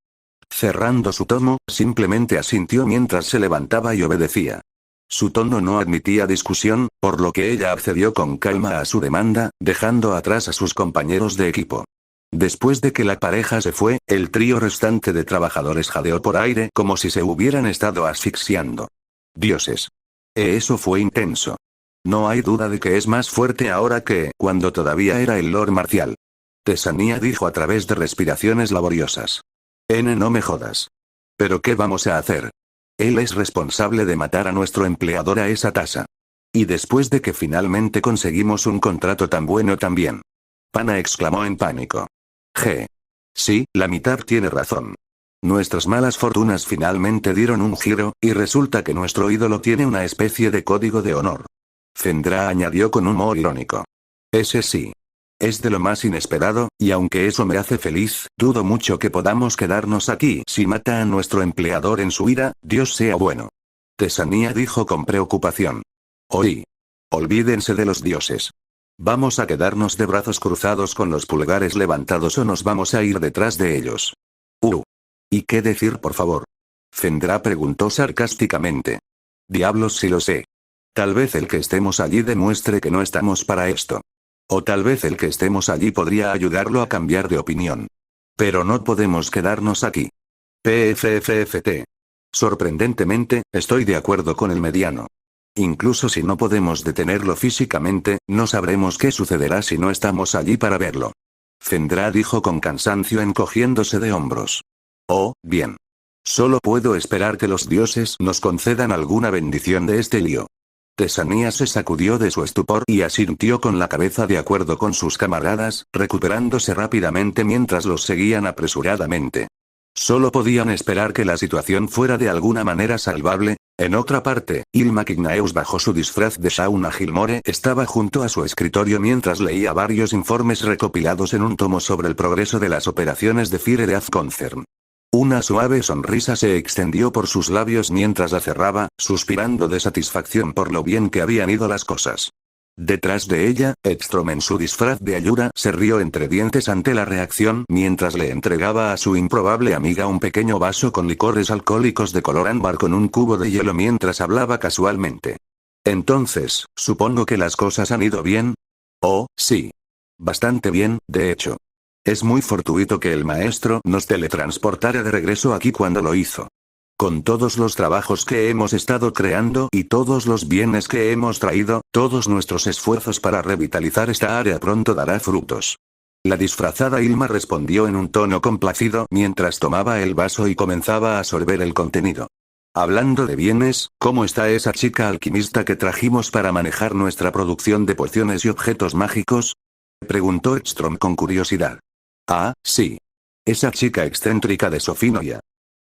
Cerrando su tomo, simplemente asintió mientras se levantaba y obedecía. Su tono no admitía discusión, por lo que ella accedió con calma a su demanda, dejando atrás a sus compañeros de equipo. Después de que la pareja se fue, el trío restante de trabajadores jadeó por aire como si se hubieran estado asfixiando. Dioses. Eso fue intenso. No hay duda de que es más fuerte ahora que cuando todavía era el Lord Marcial. Tesanía dijo a través de respiraciones laboriosas. No me jodas. ¿Pero qué vamos a hacer? Él es responsable de matar a nuestro empleador a esa tasa. Y después de que finalmente conseguimos un contrato tan bueno también. Pana exclamó en pánico. Sí, la mitad tiene razón. Nuestras malas fortunas finalmente dieron un giro, y resulta que nuestro ídolo tiene una especie de código de honor. Fendra añadió con humor irónico. Ese sí. Es de lo más inesperado, y aunque eso me hace feliz, dudo mucho que podamos quedarnos aquí si mata a nuestro empleador en su ira, Dios sea bueno. Tesanía dijo con preocupación. Oí. Olvídense de los dioses. ¿Vamos a quedarnos de brazos cruzados con los pulgares levantados o nos vamos a ir detrás de ellos? ¿Y qué decir, por favor? Fendra preguntó sarcásticamente. Diablos si lo sé. Tal vez el que estemos allí demuestre que no estamos para esto. O tal vez el que estemos allí podría ayudarlo a cambiar de opinión. Pero no podemos quedarnos aquí. PFFFT. Sorprendentemente, estoy de acuerdo con el mediano. Incluso si no podemos detenerlo físicamente, no sabremos qué sucederá si no estamos allí para verlo. Fendra dijo con cansancio encogiéndose de hombros. Oh, bien. Solo puedo esperar que los dioses nos concedan alguna bendición de este lío. Tesanía se sacudió de su estupor y asintió con la cabeza de acuerdo con sus camaradas, recuperándose rápidamente mientras los seguían apresuradamente. Solo podían esperar que la situación fuera de alguna manera salvable. En otra parte, Ilma Kignaeus bajo su disfraz de Shauna Gilmore estaba junto a su escritorio mientras leía varios informes recopilados en un tomo sobre el progreso de las operaciones de Fire Death Concern. Una suave sonrisa se extendió por sus labios mientras la cerraba, suspirando de satisfacción por lo bien que habían ido las cosas. Detrás de ella, Ekstrom en su disfraz de Ayura se rió entre dientes ante la reacción mientras le entregaba a su improbable amiga un pequeño vaso con licores alcohólicos de color ámbar con un cubo de hielo mientras hablaba casualmente. Entonces, supongo que las cosas han ido bien. Oh, sí. Bastante bien, de hecho. Es muy fortuito que el maestro nos teletransportara de regreso aquí cuando lo hizo. Con todos los trabajos que hemos estado creando y todos los bienes que hemos traído, todos nuestros esfuerzos para revitalizar esta área pronto dará frutos. La disfrazada Ilma respondió en un tono complacido mientras tomaba el vaso y comenzaba a sorber el contenido. Hablando de bienes, ¿cómo está esa chica alquimista que trajimos para manejar nuestra producción de pociones y objetos mágicos? Preguntó Ekstrom con curiosidad. Ah, sí. Esa chica excéntrica de Sofinoia.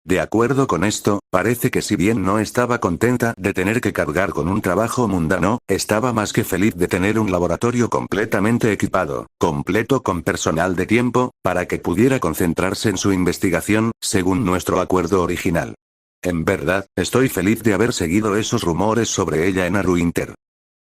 De acuerdo con esto, parece que si bien no estaba contenta de tener que cargar con un trabajo mundano, estaba más que feliz de tener un laboratorio completamente equipado, completo con personal de tiempo, para que pudiera concentrarse en su investigación, según nuestro acuerdo original. En verdad, estoy feliz de haber seguido esos rumores sobre ella en Arruinter.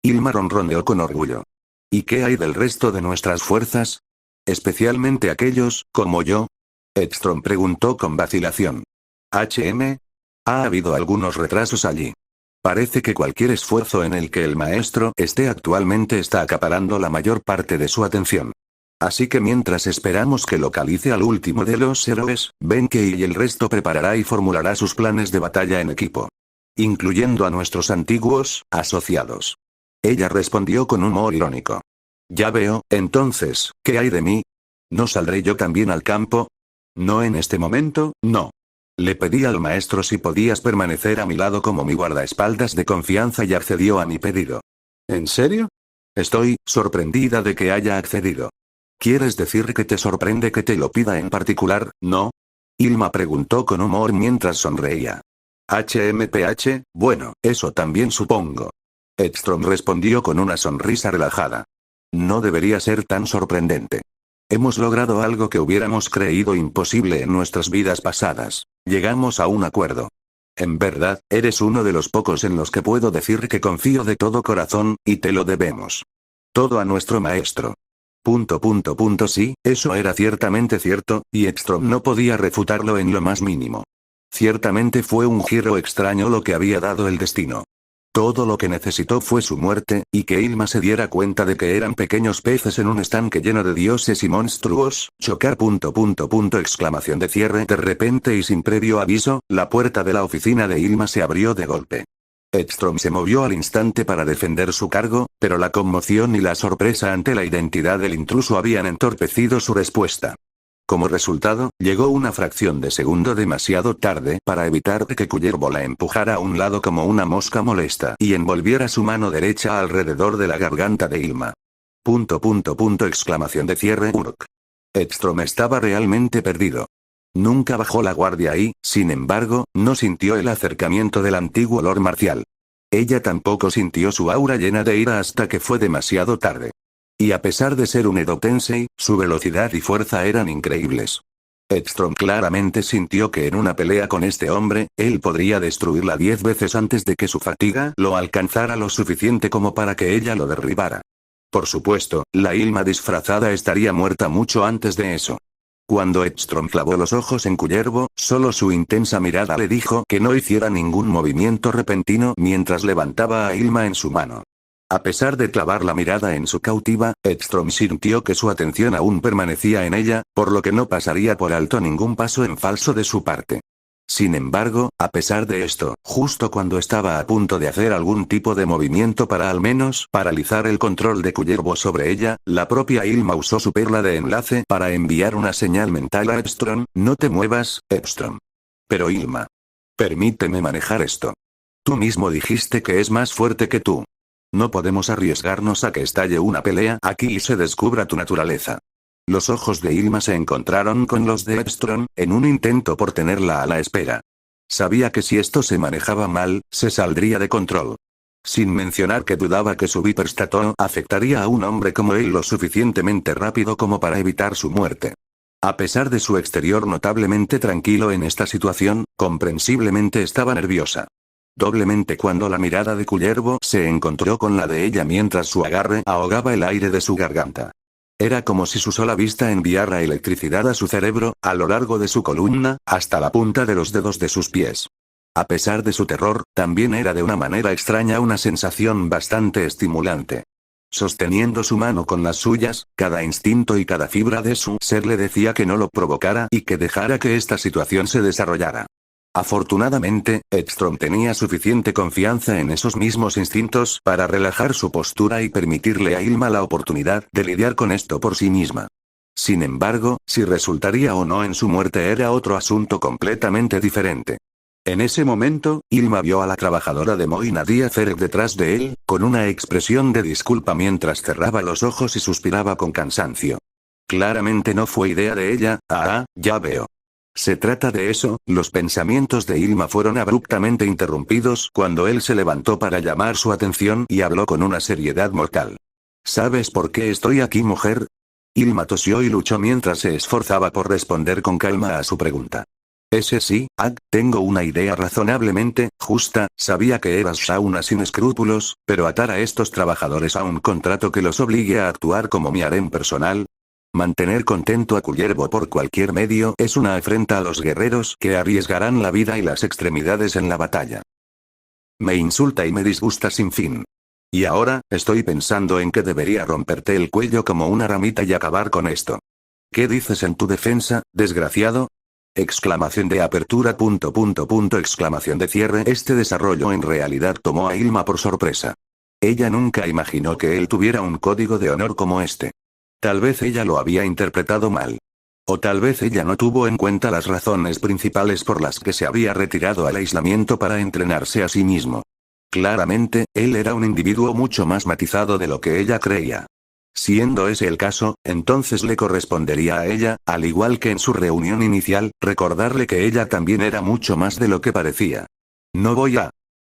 Ilma ronroneó con orgullo. ¿Y qué hay del resto de nuestras fuerzas? Especialmente aquellos, como yo. Ekstrom preguntó con vacilación. HM. Ha habido algunos retrasos allí. Parece que cualquier esfuerzo en el que el maestro esté actualmente está acaparando la mayor parte de su atención. Así que mientras esperamos que localice al último de los héroes, Benkei y el resto preparará y formulará sus planes de batalla en equipo. Incluyendo a nuestros antiguos asociados. Ella respondió con humor irónico. Ya veo, entonces, ¿qué hay de mí? ¿No saldré yo también al campo? No en este momento, no. Le pedí al maestro si podías permanecer a mi lado como mi guardaespaldas de confianza y accedió a mi pedido. ¿En serio? Estoy sorprendida de que haya accedido. ¿Quieres decir que te sorprende que te lo pida en particular, no? Ilma preguntó con humor mientras sonreía. HMPH, bueno, eso también supongo. Ekstrom respondió con una sonrisa relajada. No debería ser tan sorprendente. Hemos logrado algo que hubiéramos creído imposible en nuestras vidas pasadas. Llegamos a un acuerdo. En verdad, eres uno de los pocos en los que puedo decir que confío de todo corazón, y te lo debemos. Todo a nuestro maestro. Sí, eso era ciertamente cierto, y Ekstrom no podía refutarlo en lo más mínimo. Ciertamente fue un giro extraño lo que había dado el destino. Todo lo que necesitó fue su muerte, y que Ilma se diera cuenta de que eran pequeños peces en un estanque lleno de dioses y monstruos, chocar. Exclamación de cierre. De repente y sin previo aviso, la puerta de la oficina de Ilma se abrió de golpe. Ekstrom se movió al instante para defender su cargo, pero la conmoción y la sorpresa ante la identidad del intruso habían entorpecido su respuesta. Como resultado, llegó una fracción de segundo demasiado tarde para evitar que Kullervo la empujara a un lado como una mosca molesta y envolviera su mano derecha alrededor de la garganta de Ilma. Exclamación de cierre. Urk. Ekstrom estaba realmente perdido. Nunca bajó la guardia y, sin embargo, no sintió el acercamiento del antiguo Lord Marcial. Ella tampoco sintió su aura llena de ira hasta que fue demasiado tarde. Y a pesar de ser un Edo Tensei, su velocidad y fuerza eran increíbles. Ekstrom claramente sintió que en una pelea con este hombre, él podría destruirla 10 veces antes de que su fatiga lo alcanzara lo suficiente como para que ella lo derribara. Por supuesto, la Ilma disfrazada estaría muerta mucho antes de eso. Cuando Ekstrom clavó los ojos en Kullervo, solo su intensa mirada le dijo que no hiciera ningún movimiento repentino mientras levantaba a Ilma en su mano. A pesar de clavar la mirada en su cautiva, Ekstrom sintió que su atención aún permanecía en ella, por lo que no pasaría por alto ningún paso en falso de su parte. Sin embargo, a pesar de esto, justo cuando estaba a punto de hacer algún tipo de movimiento para al menos paralizar el control de Kullervo sobre ella, la propia Ilma usó su perla de enlace para enviar una señal mental a Ekstrom: no te muevas, Ekstrom. Pero Ilma. Permíteme manejar esto. Tú mismo dijiste que es más fuerte que tú. No podemos arriesgarnos a que estalle una pelea aquí y se descubra tu naturaleza. Los ojos de Ilma se encontraron con los de Ekstrom, en un intento por tenerla a la espera. Sabía que si esto se manejaba mal, se saldría de control. Sin mencionar que dudaba que su Viperstato afectaría a un hombre como él lo suficientemente rápido como para evitar su muerte. A pesar de su exterior notablemente tranquilo en esta situación, comprensiblemente estaba nerviosa. Doblemente cuando la mirada de Kullervo se encontró con la de ella mientras su agarre ahogaba el aire de su garganta. Era como si su sola vista enviara electricidad a su cerebro, a lo largo de su columna, hasta la punta de los dedos de sus pies. A pesar de su terror, también era de una manera extraña una sensación bastante estimulante. Sosteniendo su mano con las suyas, cada instinto y cada fibra de su ser le decía que no lo provocara y que dejara que esta situación se desarrollara. Afortunadamente, Ekstrom tenía suficiente confianza en esos mismos instintos para relajar su postura y permitirle a Ilma la oportunidad de lidiar con esto por sí misma. Sin embargo, si resultaría o no en su muerte era otro asunto completamente diferente. En ese momento, Ilma vio a la trabajadora de Moina Díaz detrás de él, con una expresión de disculpa mientras cerraba los ojos y suspiraba con cansancio. Claramente no fue idea de ella. Ya veo. ¿Se trata de eso? Los pensamientos de Ilma fueron abruptamente interrumpidos cuando él se levantó para llamar su atención y habló con una seriedad mortal. ¿Sabes por qué estoy aquí, mujer? Ilma tosió y luchó mientras se esforzaba por responder con calma a su pregunta. Ese sí, tengo una idea razonablemente justa, sabía que eras Shauna sin escrúpulos, pero atar a estos trabajadores a un contrato que los obligue a actuar como mi harem personal. Mantener contento a Kullervo por cualquier medio es una afrenta a los guerreros que arriesgarán la vida y las extremidades en la batalla. Me insulta y me disgusta sin fin. Y ahora, estoy pensando en que debería romperte el cuello como una ramita y acabar con esto. ¿Qué dices en tu defensa, desgraciado? Exclamación de apertura. Exclamación de cierre. Este desarrollo en realidad tomó a Ilma por sorpresa. Ella nunca imaginó que él tuviera un código de honor como este. Tal vez ella lo había interpretado mal. O tal vez ella no tuvo en cuenta las razones principales por las que se había retirado al aislamiento para entrenarse a sí mismo. Claramente, él era un individuo mucho más matizado de lo que ella creía. Siendo ese el caso, entonces le correspondería a ella, al igual que en su reunión inicial, recordarle que ella también era mucho más de lo que parecía. No voy a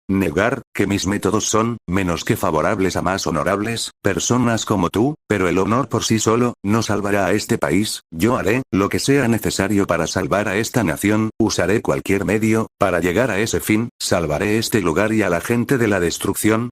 negar que mis métodos son menos que favorables a más honorables personas como tú, pero el honor por sí solo no salvará a este país. Yo haré lo que sea necesario para salvar a esta nación, usaré cualquier medio para llegar a ese fin, salvaré este lugar y a la gente de la destrucción.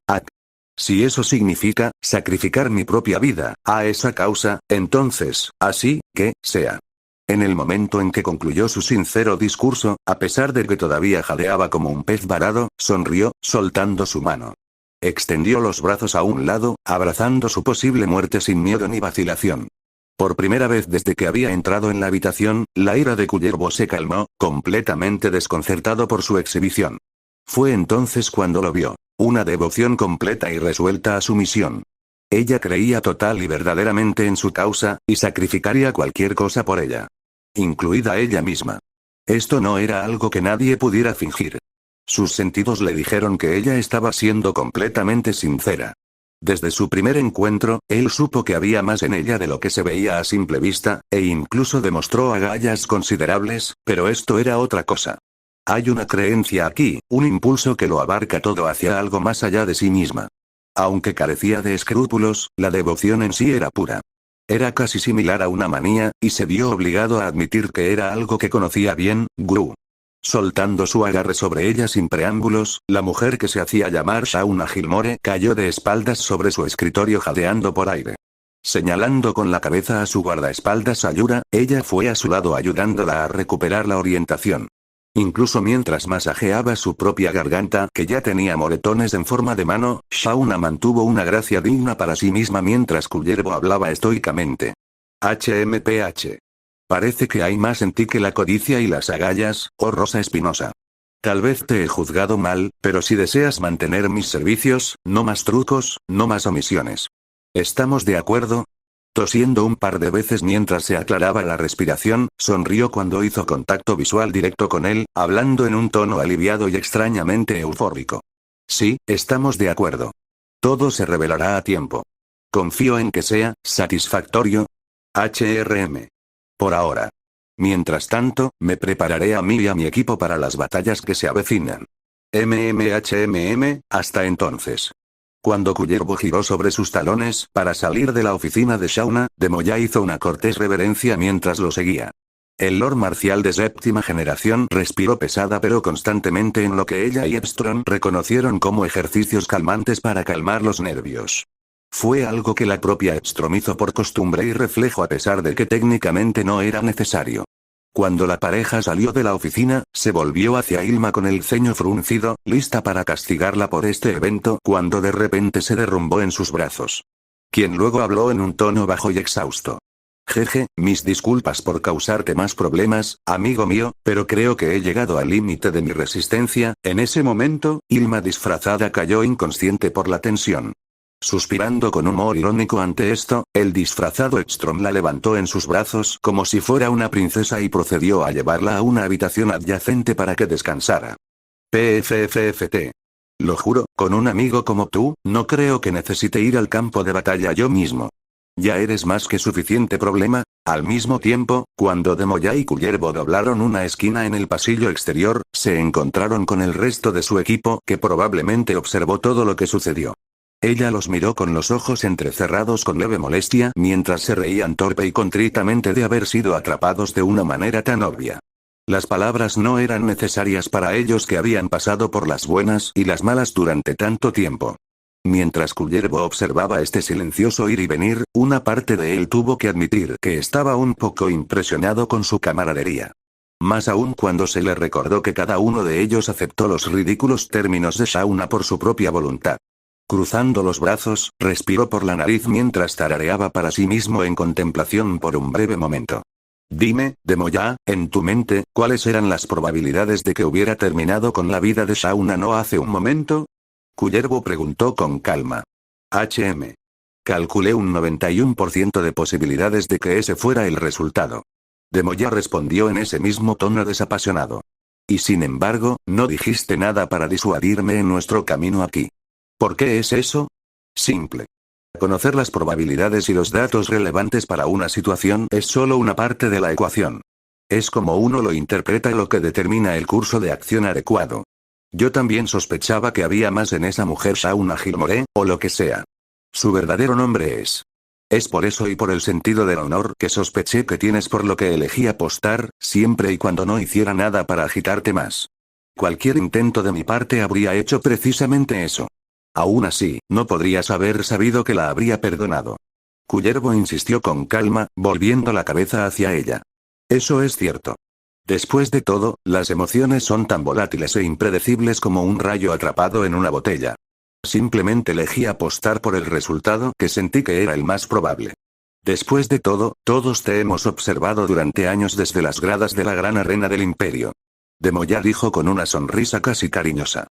Si eso significa sacrificar mi propia vida a esa causa, entonces, así que sea. En el momento en que concluyó su sincero discurso, a pesar de que todavía jadeaba como un pez varado, sonrió, soltando su mano. Extendió los brazos a un lado, abrazando su posible muerte sin miedo ni vacilación. Por primera vez desde que había entrado en la habitación, la ira de Kullervo se calmó, completamente desconcertado por su exhibición. Fue entonces cuando lo vio. Una devoción completa y resuelta a su misión. Ella creía total y verdaderamente en su causa, y sacrificaría cualquier cosa por ella. Incluida ella misma. Esto no era algo que nadie pudiera fingir. Sus sentidos le dijeron que ella estaba siendo completamente sincera. Desde su primer encuentro, él supo que había más en ella de lo que se veía a simple vista, e incluso demostró agallas considerables, pero esto era otra cosa. Hay una creencia aquí, un impulso que lo abarca todo hacia algo más allá de sí misma. Aunque carecía de escrúpulos, la devoción en sí era pura. Era casi similar a una manía, y se vio obligado a admitir que era algo que conocía bien, Gru. Soltando su agarre sobre ella sin preámbulos, la mujer que se hacía llamar Shauna Gilmore cayó de espaldas sobre su escritorio jadeando por aire. Señalando con la cabeza a su guardaespaldas Ayura, ella fue a su lado ayudándola a recuperar la orientación. Incluso mientras masajeaba su propia garganta, que ya tenía moretones en forma de mano, Shauna mantuvo una gracia digna para sí misma mientras Kullervo hablaba estoicamente. HMPH. Parece que hay más en ti que la codicia y las agallas, oh Rosa Espinosa. Tal vez te he juzgado mal, pero si deseas mantener mis servicios, no más trucos, no más omisiones. ¿Estamos de acuerdo? Tosiendo un par de veces mientras se aclaraba la respiración, sonrió cuando hizo contacto visual directo con él, hablando en un tono aliviado y extrañamente eufórico. Sí, estamos de acuerdo. Todo se revelará a tiempo. Confío en que sea satisfactorio. HRM. Por ahora. Mientras tanto, me prepararé a mí y a mi equipo para las batallas que se avecinan. Hasta entonces. Cuando Kullervo giró sobre sus talones para salir de la oficina de Shauna, Demoya hizo una cortés reverencia mientras lo seguía. El Lord Marcial de séptima generación respiró pesada pero constantemente en lo que ella y Epstrom reconocieron como ejercicios calmantes para calmar los nervios. Fue algo que la propia Epstrom hizo por costumbre y reflejo a pesar de que técnicamente no era necesario. Cuando la pareja salió de la oficina, se volvió hacia Ilma con el ceño fruncido, lista para castigarla por este evento, cuando de repente se derrumbó en sus brazos. Quien luego habló en un tono bajo y exhausto. Jeje, mis disculpas por causarte más problemas, amigo mío, pero creo que he llegado al límite de mi resistencia. En ese momento, Ilma disfrazada cayó inconsciente por la tensión. Suspirando con humor irónico ante esto, el disfrazado Ekstrom la levantó en sus brazos como si fuera una princesa y procedió a llevarla a una habitación adyacente para que descansara. PFFFT. Lo juro, con un amigo como tú, no creo que necesite ir al campo de batalla yo mismo. Ya eres más que suficiente problema. Al mismo tiempo, cuando Demoya y Kullervo doblaron una esquina en el pasillo exterior, se encontraron con el resto de su equipo que probablemente observó todo lo que sucedió. Ella los miró con los ojos entrecerrados con leve molestia mientras se reían torpe y contritamente de haber sido atrapados de una manera tan obvia. Las palabras no eran necesarias para ellos que habían pasado por las buenas y las malas durante tanto tiempo. Mientras Kullervo observaba este silencioso ir y venir, una parte de él tuvo que admitir que estaba un poco impresionado con su camaradería. Más aún cuando se le recordó que cada uno de ellos aceptó los ridículos términos de Shauna por su propia voluntad. Cruzando los brazos, respiró por la nariz mientras tarareaba para sí mismo en contemplación por un breve momento. Dime, Demoya, en tu mente, ¿cuáles eran las probabilidades de que hubiera terminado con la vida de Shauna no hace un momento? Kullervo preguntó con calma. Calculé un 91% de posibilidades de que ese fuera el resultado. Demoya respondió en ese mismo tono desapasionado. Y sin embargo, no dijiste nada para disuadirme en nuestro camino aquí. ¿Por qué es eso? Simple. Conocer las probabilidades y los datos relevantes para una situación es solo una parte de la ecuación. Es como uno lo interpreta lo que determina el curso de acción adecuado. Yo también sospechaba que había más en esa mujer Shauna Gilmore, o lo que sea. Su verdadero nombre es. Es por eso y por el sentido del honor que sospeché que tienes por lo que elegí apostar, siempre y cuando no hiciera nada para agitarte más. Cualquier intento de mi parte habría hecho precisamente eso. Aún así, no podrías haber sabido que la habría perdonado. Kullervo insistió con calma, volviendo la cabeza hacia ella. Eso es cierto. Después de todo, las emociones son tan volátiles e impredecibles como un rayo atrapado en una botella. Simplemente elegí apostar por el resultado que sentí que era el más probable. Después de todo, todos te hemos observado durante años desde las gradas de la gran arena del imperio. Demoya dijo con una sonrisa casi cariñosa.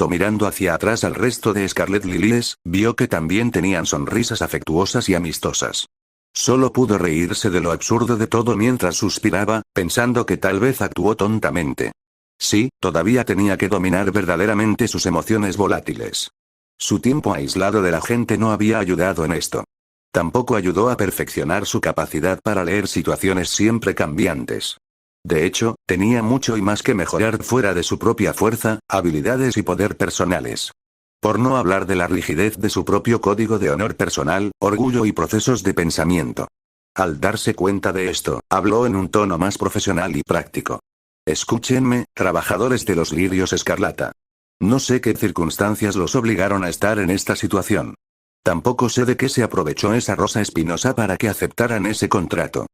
Mirando hacia atrás al resto de Scarlet Lilies, vio que también tenían sonrisas afectuosas y amistosas. Solo pudo reírse de lo absurdo de todo mientras suspiraba, pensando que tal vez actuó tontamente. Sí, todavía tenía que dominar verdaderamente sus emociones volátiles. Su tiempo aislado de la gente no había ayudado en esto. Tampoco ayudó a perfeccionar su capacidad para leer situaciones siempre cambiantes. De hecho, tenía mucho y más que mejorar fuera de su propia fuerza, habilidades y poder personales. Por no hablar de la rigidez de su propio código de honor personal, orgullo y procesos de pensamiento. Al darse cuenta de esto, habló en un tono más profesional y práctico. Escúchenme, trabajadores de los lirios escarlata. No sé qué circunstancias los obligaron a estar en esta situación. Tampoco sé de qué se aprovechó esa rosa espinosa para que aceptaran ese contrato.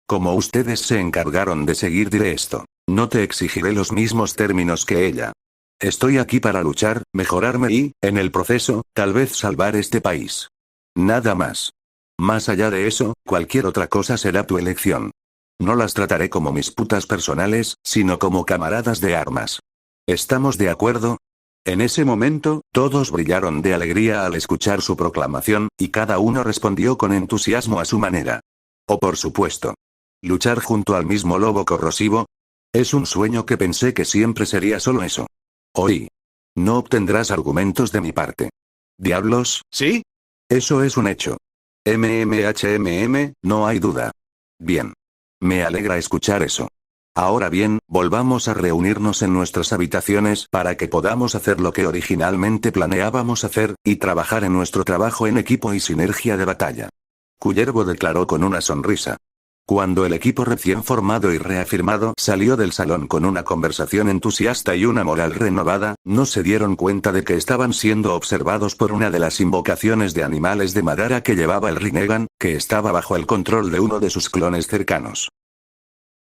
Como ustedes se encargaron de seguir, diré esto. No te exigiré los mismos términos que ella. Estoy aquí para luchar, mejorarme y, en el proceso, tal vez salvar este país. Nada más. Más allá de eso, cualquier otra cosa será tu elección. No las trataré como mis putas personales, sino como camaradas de armas. ¿Estamos de acuerdo? En ese momento, todos brillaron de alegría al escuchar su proclamación, y cada uno respondió con entusiasmo a su manera. Oh, por supuesto. ¿Luchar junto al mismo lobo corrosivo? Es un sueño que pensé que siempre sería solo eso. Hoy. No obtendrás argumentos de mi parte. ¿Diablos? ¿Sí? Eso es un hecho. No hay duda. Bien. Me alegra escuchar eso. Ahora bien, volvamos a reunirnos en nuestras habitaciones para que podamos hacer lo que originalmente planeábamos hacer, y trabajar en nuestro trabajo en equipo y sinergia de batalla. Kullervo declaró con una sonrisa. Cuando el equipo recién formado y reafirmado salió del salón con una conversación entusiasta y una moral renovada, no se dieron cuenta de que estaban siendo observados por una de las invocaciones de animales de Madara que llevaba el Rinnegan, que estaba bajo el control de uno de sus clones cercanos.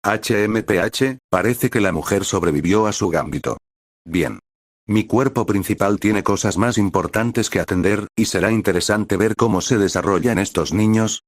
Parece que la mujer sobrevivió a su gambito. Bien. Mi cuerpo principal tiene cosas más importantes que atender, y será interesante ver cómo se desarrollan estos niños,